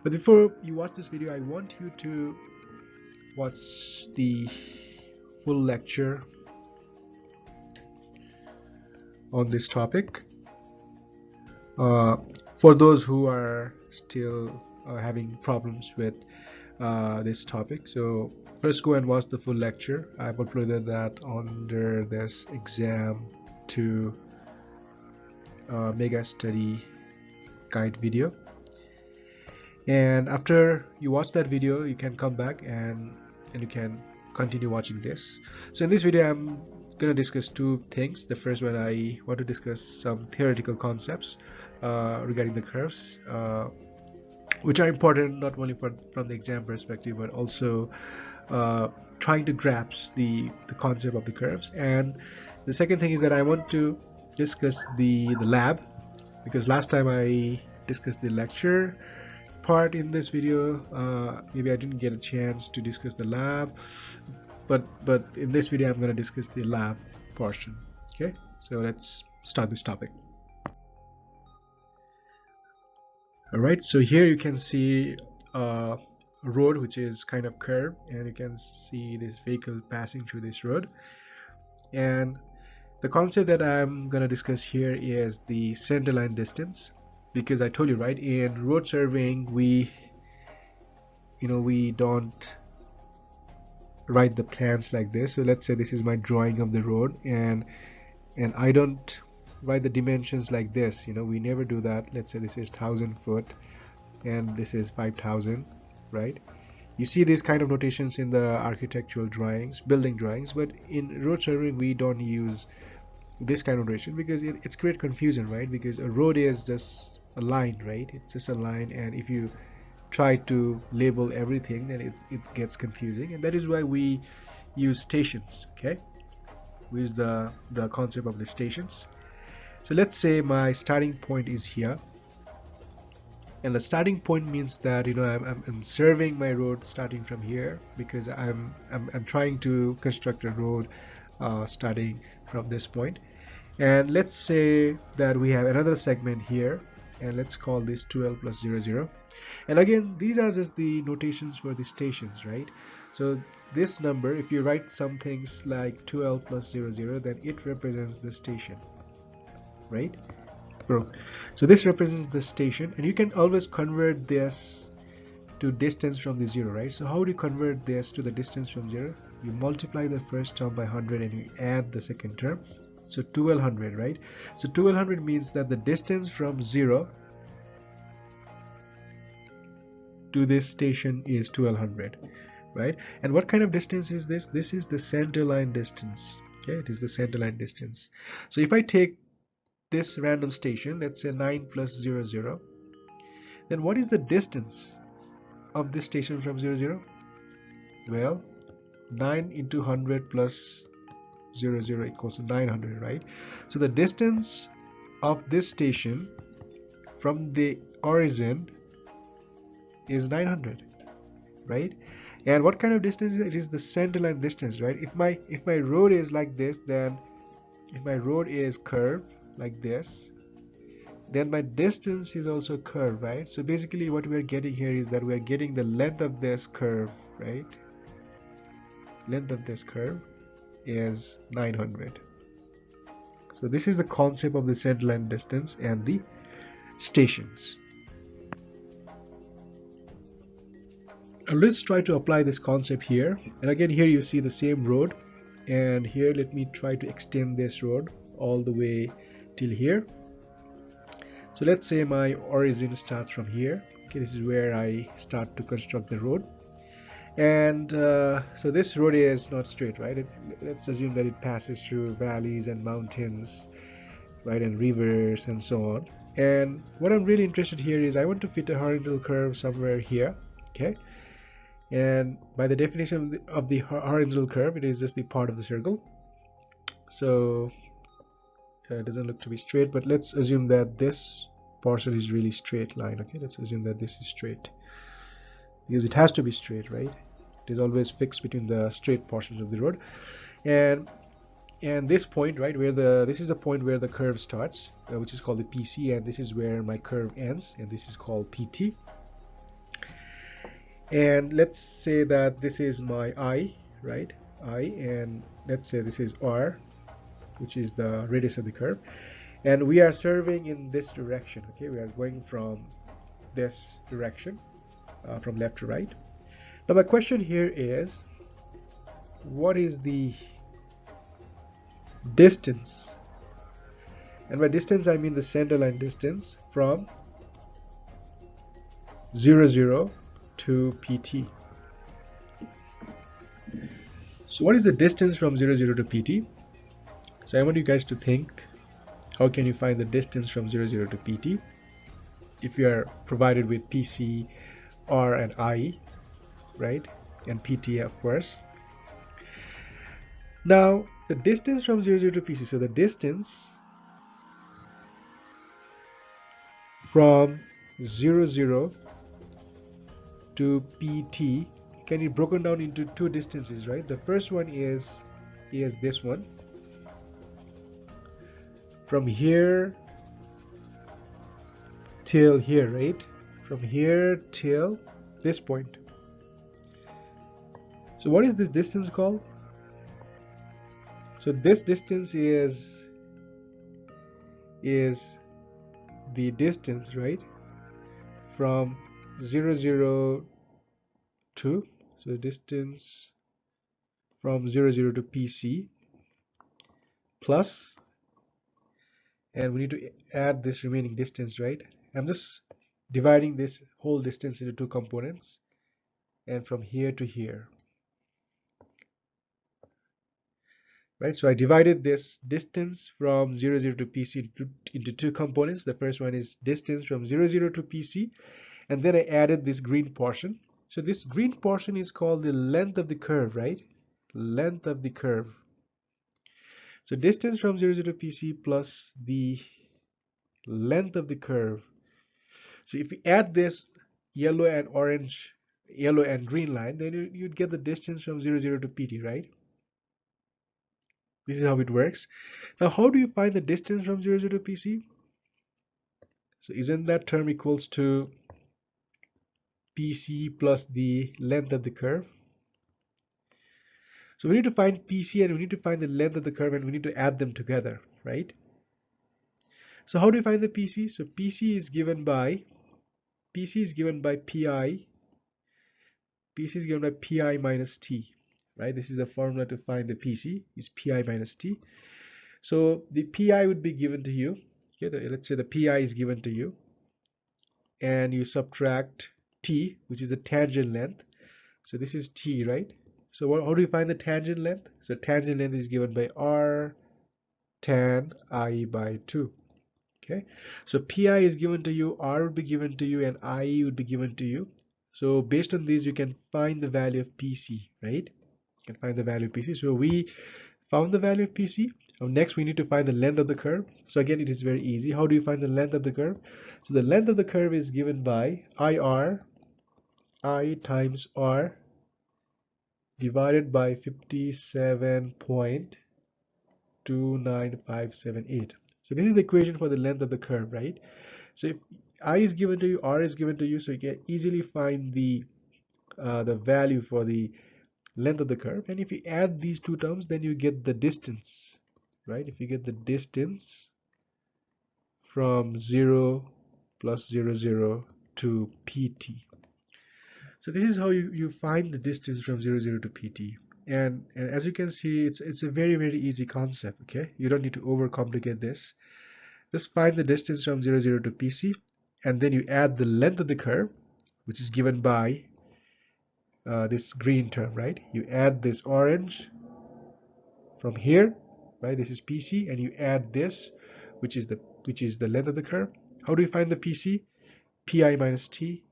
But before you watch this video, I want you to watch the full lecture on this topic for those who are still having problems with this topic. So first go and watch the full lecture. I've uploaded that under this exam to mega study guide video, and after you watch that video you can come back and you can continue watching this. So in this video I'm going to discuss two things. The first one, I want to discuss some theoretical concepts regarding the curves, which are important not only from the exam perspective, but also trying to grasp the concept of the curves. And the second thing is that I want to discuss the lab, because last time I discussed the lecture part in this video. Maybe I didn't get a chance to discuss the lab, but in this video I'm going to discuss the lab portion. Okay, so let's start this topic. Alright, so here you can see a road which is kind of curved, and you can see this vehicle passing through this road. And the concept that I'm going to discuss here is the center line distance, because I told you, right, in road surveying we don't write the plans like this. So let's say this is my drawing of the road, and I don't write the dimensions like this. We never do that. Let's say this is 1000 foot and this is 5000, right? You see these kind of notations in the architectural drawings, building drawings, but in road surveying we don't use this kind of notation, because it's create confusion, right? Because a road is just a line, right? It's just a line, and if you try to label everything, then it gets confusing, and that is why we use stations. Okay, we use the concept of the stations. So let's say my starting point is here, and the starting point means that I'm surveying my road starting from here, because I'm trying to construct a road starting from this point. And let's say that we have another segment here, and let's call this 12 plus 0 0. And again, these are just the notations for the stations, right? So this number, if you write some things like 2L plus 00, then it represents the station, right? So this represents the station, and you can always convert this to distance from the 0, right? So how do you convert this to the distance from 0? You multiply the first term by 100 and you add the second term. So 1200, right? So 1200 means that the distance from 0 to this station is 1200, right? And what kind of distance is this? This is the center line distance. Okay, it is the center line distance. So if I take this random station, let's say 9 plus 00, then what is the distance of this station from 00? Well, 9 into 100 plus 00 equals to 900, right? So the distance of this station from the origin is 900, right? And what kind of distance is it? It is the center line distance, right? If my road is like this, then if my road is curved like this, then my distance is also curved, right? So basically what we are getting here is that we are getting the length of this curve, right? Length of this curve is 900. So this is the concept of the center line distance and the stations. Now let's try to apply this concept here. And again, here you see the same road, and here let me try to extend this road all the way till here. So let's say my origin starts from here. Okay, this is where I start to construct the road. And so this road is not straight, right? Let's assume that it passes through valleys and mountains, right, and rivers and so on. And what I'm really interested here is I want to fit a horizontal curve somewhere here, okay? And by the definition of the horizontal curve, it is just the part of the circle. So it doesn't look to be straight, but let's assume that this portion is really straight line. Okay, let's assume that this is straight, because it has to be straight, right? It is always fixed between the straight portions of the road. And this point, right, where this is the point where the curve starts, which is called the PC, and this is where my curve ends, and this is called PT. And let's say that this is my I, right? I, and let's say this is R, which is the radius of the curve, and we are serving in this direction. Okay, we are going from this direction, from left to right. Now my question here is, what is the distance? And by distance I mean the center line distance from 00 to PT. So what is the distance from 00 to PT? So I want you guys to think, how can you find the distance from 00 to PT if you are provided with PC, R, and I, right? And PT, of course. Now the distance from 00 to PC, so the distance from 00 to PT can be broken down into two distances, right? The first one is this one, from here till here, right? From here till this point. So what is this distance called? So this distance is the distance, right, from 00 to, so distance from 00 to PC plus, and we need to add this remaining distance, right? I'm just dividing this whole distance into two components, and from here to here, right? So I divided this distance from 00 to PC into two components. The first one is distance from 00 to PC, and then I added this green portion. So this green portion is called the length of the curve, right? Length of the curve. So distance from 00 to PC plus the length of the curve. So if we add this yellow and orange, yellow and green line, then you'd get the distance from 00 to PT, right? This is how it works. Now, how do you find the distance from 00 to PC? So isn't that term equals to PC plus the length of the curve? So we need to find PC and we need to find the length of the curve and we need to add them together, right? So how do we find the PC? So PC is given by PI. PC is given by PI minus T, right? This is the formula to find the PC is PI minus T. So the PI would be given to you. Okay, let's say the PI is given to you, and you subtract T, which is the tangent length. So this is T, right? So how do you find the tangent length? So tangent length is given by R tan I by 2. Okay, so PI is given to you, R would be given to you, and IE would be given to you. So based on these, you can find the value of PC, right? You can find the value of PC. So we found the value of PC. Now next, we need to find the length of the curve. So again, it is very easy. How do you find the length of the curve? So the length of the curve is given by IR, I times R divided by 57.29578. So this is the equation for the length of the curve, right? So if I is given to you, R is given to you, so you can easily find the value for the length of the curve. And if you add these two terms, then you get the distance, right? If you get the distance from 0 plus 0, 0 to PT. So this is how you find the distance from 0, 0 to PT. And as you can see, it's a very, very easy concept, okay? You don't need to overcomplicate this. Just find the distance from 0, 0 to PC, and then you add the length of the curve, which is given by this green term, right? You add this orange from here, right? This is PC, and you add this, which is the length of the curve. How do you find the PC? PI minus T.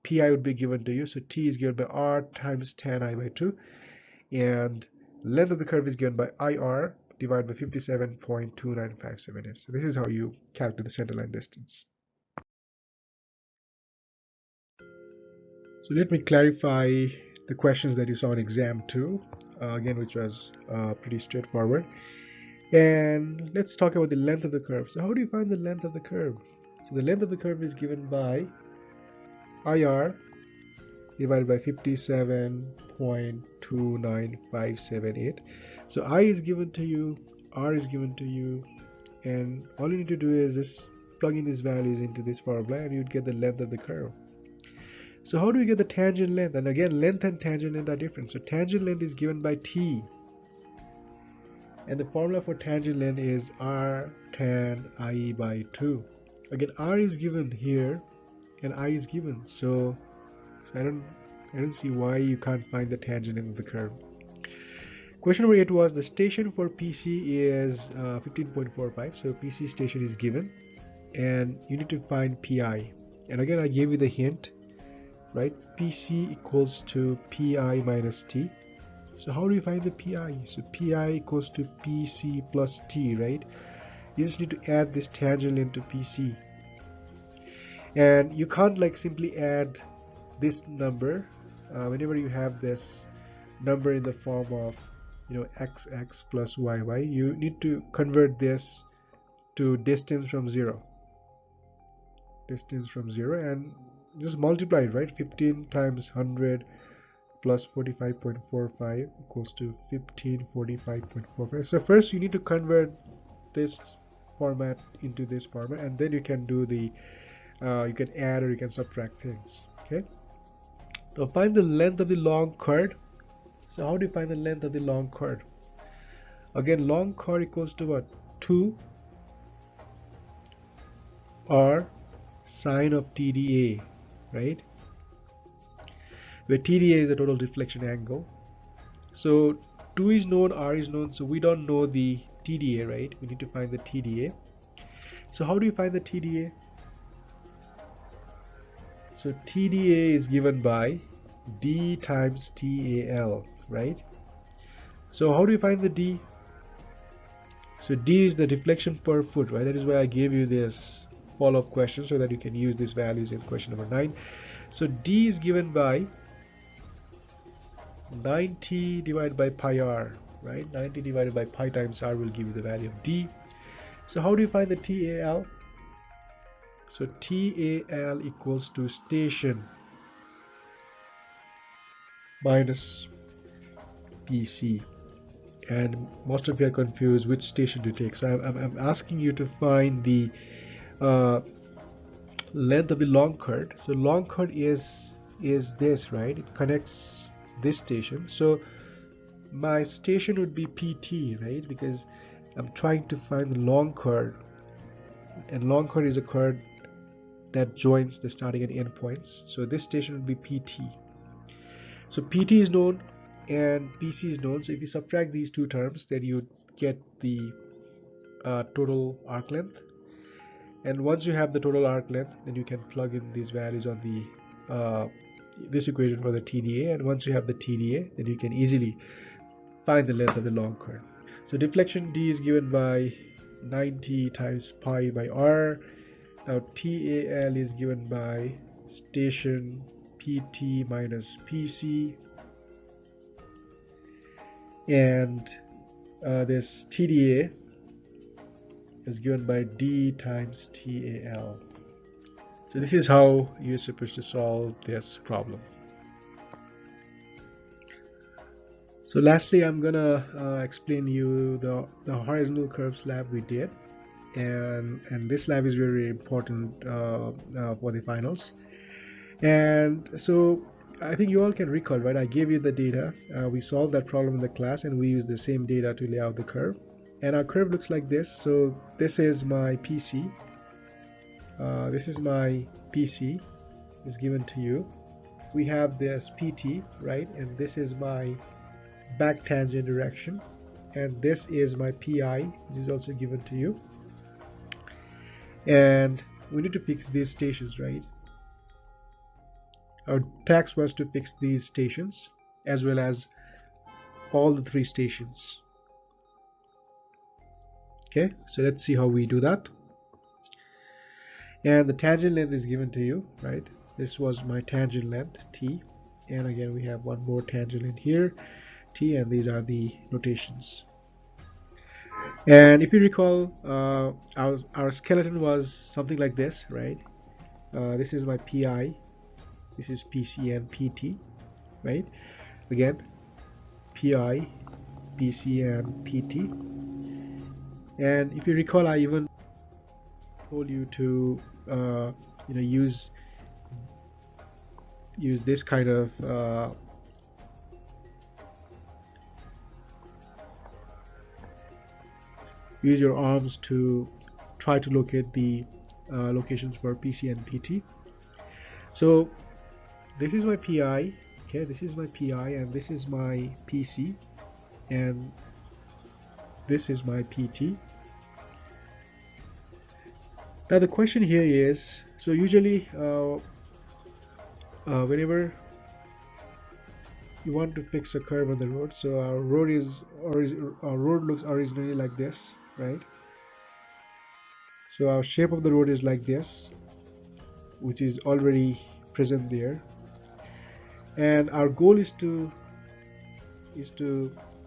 PI would be given to you, so T is given by R times tan I by 2, and length of the curve is given by IR divided by 57.29578. So this is how you calculate the centerline distance. So let me clarify the questions that you saw in exam 2, again, which was pretty straightforward. And let's talk about the length of the curve. So how do you find the length of the curve? So the length of the curve is given by IR divided by 57.29578. So I is given to you, R is given to you, and all you need to do is just plug in these values into this formula and you'd get the length of the curve. So how do we get the tangent length? And again, length and tangent length are different. So tangent length is given by T. And the formula for tangent length is R tan I by 2. Again, R is given here and I is given. So I don't see why you can't find the tangent length of the curve. Question number 8 was the station for PC is 15.45. So PC station is given and you need to find PI. And again, I gave you the hint, right? PC equals to PI minus T. So how do you find the PI? So PI equals to PC plus T, right? You just need to add this tangent length to PC. And you can't like simply add this number whenever you have this number in the form of xx plus yy. You need to convert this to distance from 0. Distance from 0 and just multiply it, right? 15 times 100 plus 45.45 equals to 1545.45. So first you need to convert this format into this format, and then you can do the you can add or you can subtract things. Okay, now find the length of the long chord. So how do you find the length of the long chord? Again, long chord equals to what? 2 r sine of TDA, right? Where TDA is the total deflection angle. So 2 is known, R is known, so we don't know the TDA, right? We need to find the TDA. So how do you find the TDA? So TDA is given by D times TAL, right? So how do you find the D? So D is the deflection per foot, right? That is why I gave you this follow-up question so that you can use these values in question number 9. So D is given by 90 divided by pi r, right? 90 divided by pi times r will give you the value of D. So how do you find the TAL? So TAL equals to station minus PC, and most of you are confused which station to take. So I'm asking you to find the uh, length of the long cord. So long cord is this, right? It connects this station. So my station would be PT, right? Because I'm trying to find the long cord, and long cord is a cord that joins the starting and end points. So this station would be PT. So PT is known and PC is known. So if you subtract these two terms, then you get the total arc length. And once you have the total arc length, then you can plug in these values on the this equation for the TDA. And once you have the TDA, then you can easily find the length of the long cord. So deflection D is given by 90 times pi by r. Now TAL is given by station PT minus PC, and this TDA is given by D times TAL. So this is how you're supposed to solve this problem. So lastly, I'm gonna explain you the horizontal curves lab we did, and this lab is very important for the finals. And so I think you all can recall, right? I gave you the data. We solved that problem in the class, and we used the same data to lay out the curve. And our curve looks like this. So this is my PC. This is my PC is given to you. We have this PT, right? And this is my back tangent direction. And this is my PI, which is also given to you. And we need to fix these stations, right? Our task was to fix these stations as well as all the three stations. Okay, so let's see how we do that. And the tangent length is given to you, right? This was my tangent length, T. And again, we have one more tangent length here, T, and these are the notations. And if you recall, our skeleton was something like this, right? This is my PI. This is PC and PT, right? Again, PI, PC, and PT. And if you recall, I even told you to use this kind of use your arms to try to locate the locations for PC and PT. So this is my PI, okay, this is my PI, and this is my PC, and this is my PT. Now the question here is, so usually whenever you want to fix a curve on the road, so our road looks originally like this, right? So our shape of the road is like this, which is already present there, and our goal is to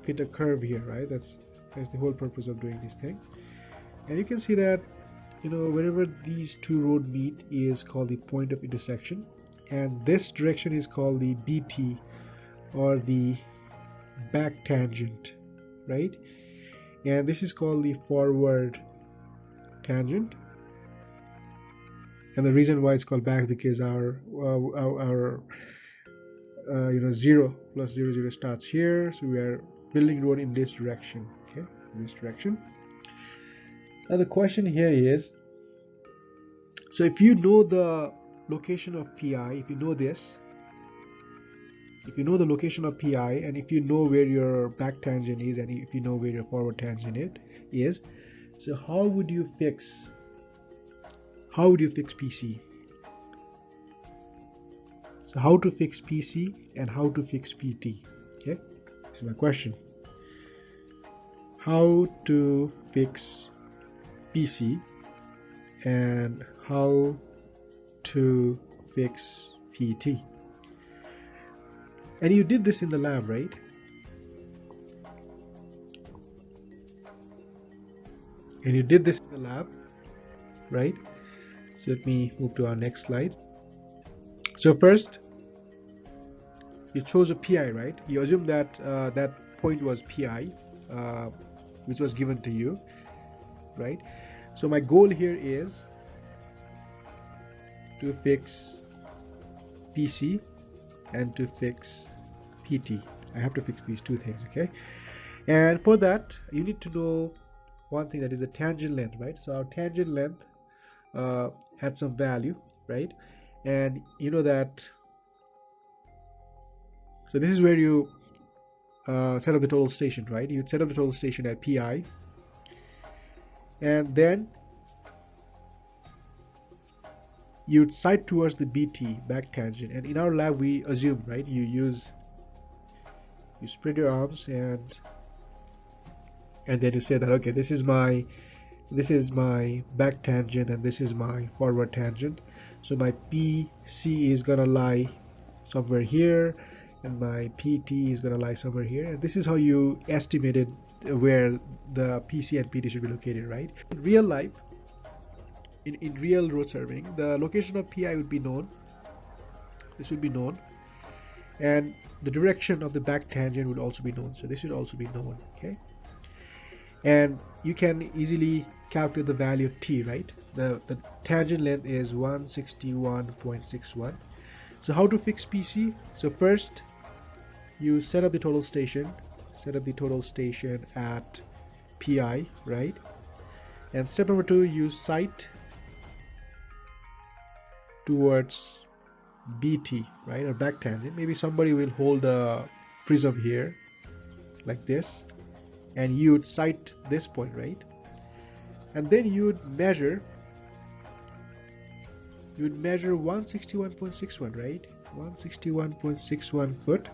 fit a curve here, right? That's the whole purpose of doing this thing. And you can see that whenever these two roads meet is called the point of intersection, and this direction is called the BT, or the back tangent, right? And this is called the forward tangent. And the reason why it's called back, because our 0 plus 0 0 starts here, so we are building road in this direction, okay, in this direction. Now the question here is, so if you know the location of PI, if you know this, if you know the location of PI, and if you know where your back tangent is, and if you know where your forward tangent is, so how would you fix PC? So how to fix PC and how to fix PT? Okay, this is my question. How to fix PC and how to fix PT? And you did this in the lab, right? And you did this in the lab, right? So let me move to our next slide. So first, you chose a PI, right? You assume that point was pi, which was given to you, right? So my goal here is to fix PC and to fix PT. I have to fix these two things, okay? And for that, you need to know one thing, that is the tangent length, right? So our tangent length had some value, right? And you know that, so this is where you set up the total station, right? You'd set up the total station at pi, and then you'd sight towards the BT, back tangent. And in our lab we assume, right, you spread your arms and then you say that, okay, this is my back tangent and this is my forward tangent. So my PC is gonna lie somewhere here and my PT is gonna lie somewhere here, and this is how you estimated where the PC and PT should be located, right? In real life, in real road surveying, the location of PI would be known. This would be known, and the direction of the back tangent would also be known. So this should also be known, okay? And you can easily calculate the value of T, right? The tangent length is 161.61. So how to fix PC? So first, you set up the total station. Set up the total station at PI, right? And step number 2, you sight towards BT, right, or back tangent. Maybe somebody will hold a prism here, like this, and you would sight this point, right? And then you would measure 161.61, right? 161.61 foot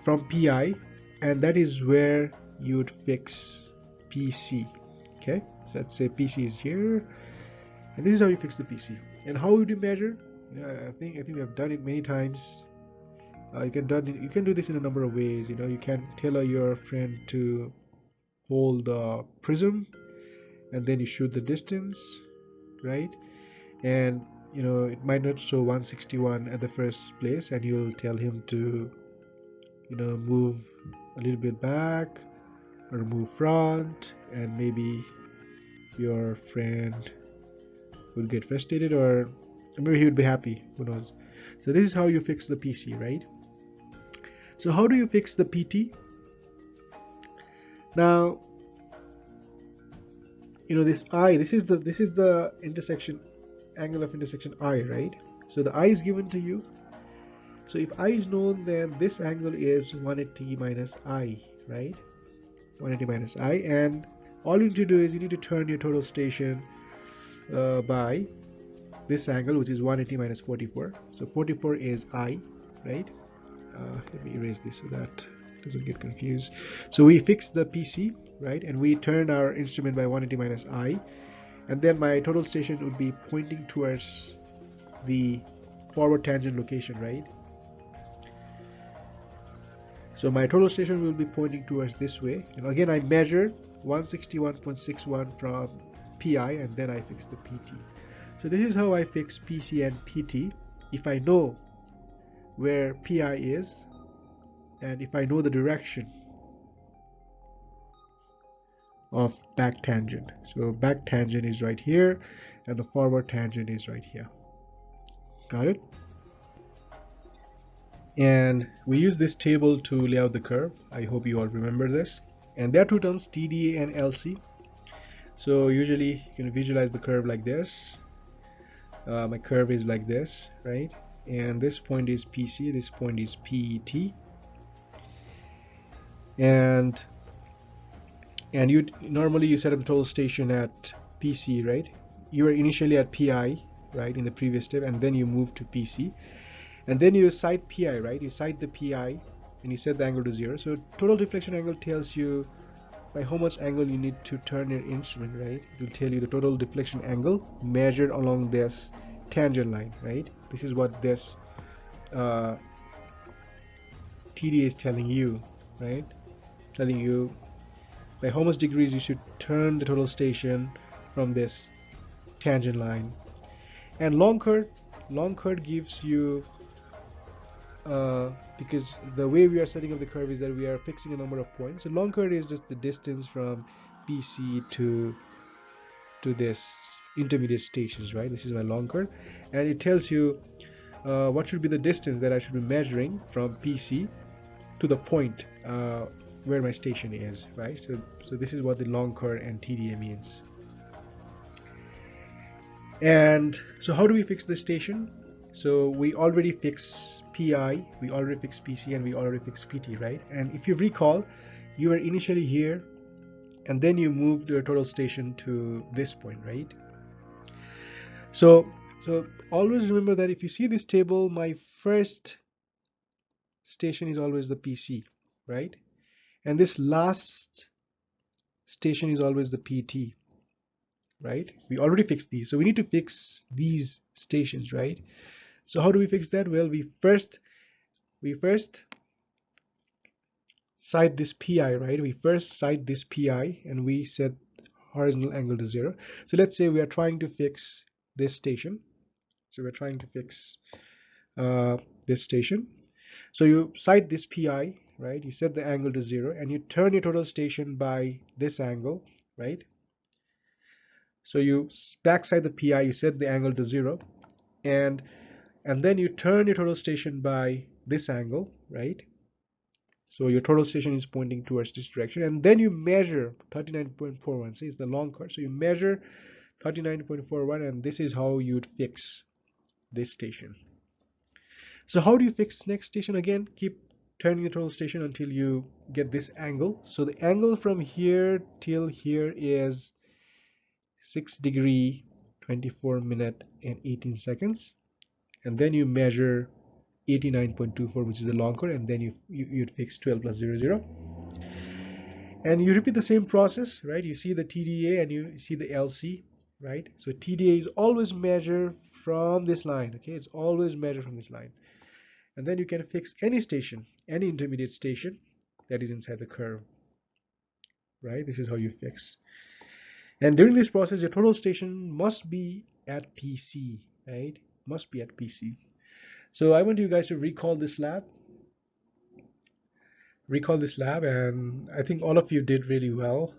from PI, and that is where you would fix PC. Okay, so let's say PC is here, and this is how you fix the PC. And how would you measure? I think we have done it many times. You can do this in a number of ways. You can tell your friend to hold the prism, and then you shoot the distance, right? And it might not show 161 at the first place, and you'll tell him to move a little bit back or move front, and maybe your friend would get frustrated, or maybe he would be happy, who knows. So this is how you fix the PC, right? So how do you fix the PT? Now, this I, this is the intersection, angle of intersection I, right? So the I is given to you. So if I is known, then this angle is 180 minus I, right? 180 minus I, and all you need to do is you need to turn your total station by this angle, which is 180 minus 44. So 44 is I, right? Let me erase this so that it doesn't get confused. So we fix the PC, right? And we turn our instrument by 180 minus I, and then my total station would be pointing towards the forward tangent location, right? So my total station will be pointing towards this way, and again I measure 161.61 from PI, and then I fix the PT. So this is how I fix PC and PT if I know where PI is and if I know the direction of back tangent. So back tangent is right here and the forward tangent is right here. Got it? And we use this table to lay out the curve. I hope you all remember this. And there are two terms, TDA and LC. So usually you can visualize the curve like this. My curve is like this, right? And this point is PC, this point is PT. And you normally you set up the total station at PC, right? You were initially at PI, right, in the previous step, and then you move to PC. And then you sight PI, right? You sight the PI and you set the angle to 0. So total deflection angle tells you by how much angle you need to turn your instrument, right? It will tell you the total deflection angle measured along this tangent line, right? This is what this TD is telling you, right? Telling you by how much degrees you should turn the total station from this tangent line. And long curve gives you because the way we are setting up the curve is that we are fixing a number of points. So long curve is just the distance from PC to this intermediate stations, right? This is my long curve, and it tells you what should be the distance that I should be measuring from PC to the point where my station is, right? So this is what the long curve and TDA means. And so how do we fix the station? So we already fix PI, we already fix PC, and we already fix PT, right? And if you recall, you were initially here and then you moved your total station to this point, right? So always remember that if you see this table, my first station is always the PC, right? And this last station is always the PT, right? We already fixed these, so we need to fix these stations, right? So how do we fix that? Well, we first cite this PI, right? We first cite this PI and we set horizontal angle to 0. So let's say we are trying to fix this station. So we're trying to fix this station. So you cite this PI, right? You set the angle to 0 and you turn your total station by this angle, right? So you backside the PI, you set the angle to 0, and then you turn your total station by this angle, right? So your total station is pointing towards this direction, and then you measure 39.41. So it's the long curve. So you measure 39.41, and this is how you'd fix this station. So how do you fix next station? Again, keep turning the total station until you get this angle. So the angle from here till here is 6 degree 24 minute and 18 seconds, and then you measure 89.24, which is the long curve, and then you'd fix 12 plus 0, 0. And you repeat the same process, right? You see the TDA and you see the LC, right? So TDA is always measured from this line, okay? It's always measured from this line. And then you can fix any station, any intermediate station that is inside the curve, right? This is how you fix. And during this process, your total station must be at PC, right? Must be at PC. So I want you guys to recall this lab, and I think all of you did really well.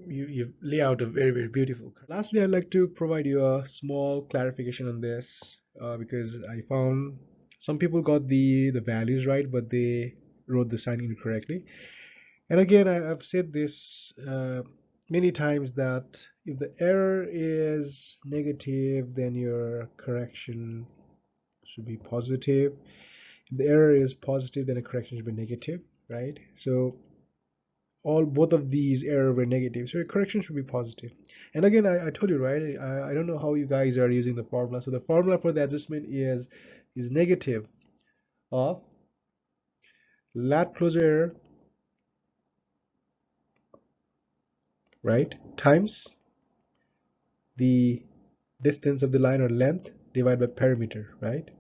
You lay out a very, very beautiful curve. Lastly, I'd like to provide you a small clarification on this because I found some people got the values right, but they wrote the sign incorrectly. And again, I've said this many times that if the error is negative, then your correction should be positive. If the error is positive, then a correction should be negative, right? So both of these error were negative, so your correction should be positive. And again, I told you, right? I don't know how you guys are using the formula. So the formula for the adjustment is negative of lat closure error, right, times the distance of the line or length divided by perimeter, right?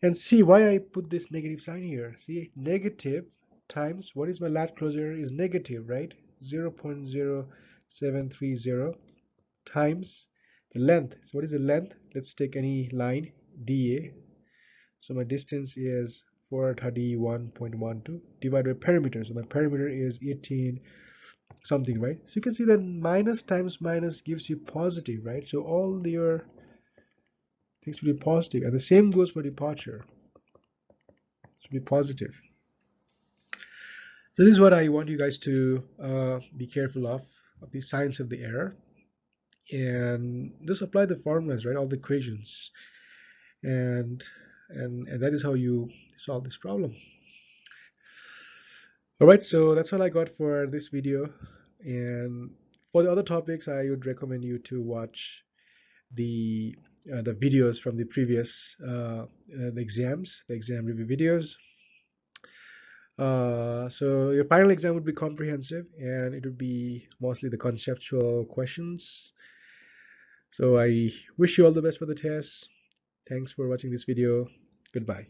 And see why I put this negative sign here. See, negative times what is my lat closure is negative, right? 0.0730 times the length. So what is the length? Let's take any line, DA. So my distance is 431.12 divided by perimeter. So my perimeter is 18 something, right? So you can see that minus times minus gives you positive, right? So all your things should be positive, and the same goes for departure. It should be positive. So this is what I want you guys to be careful of the signs of the error, and just apply the formulas, right? All the equations, and that is how you solve this problem. All right, so that's all I got for this video, and for the other topics, I would recommend you to watch the videos from the previous the exam review videos. So your final exam would be comprehensive, and it would be mostly the conceptual questions. So I wish you all the best for the test. Thanks for watching this video. Goodbye.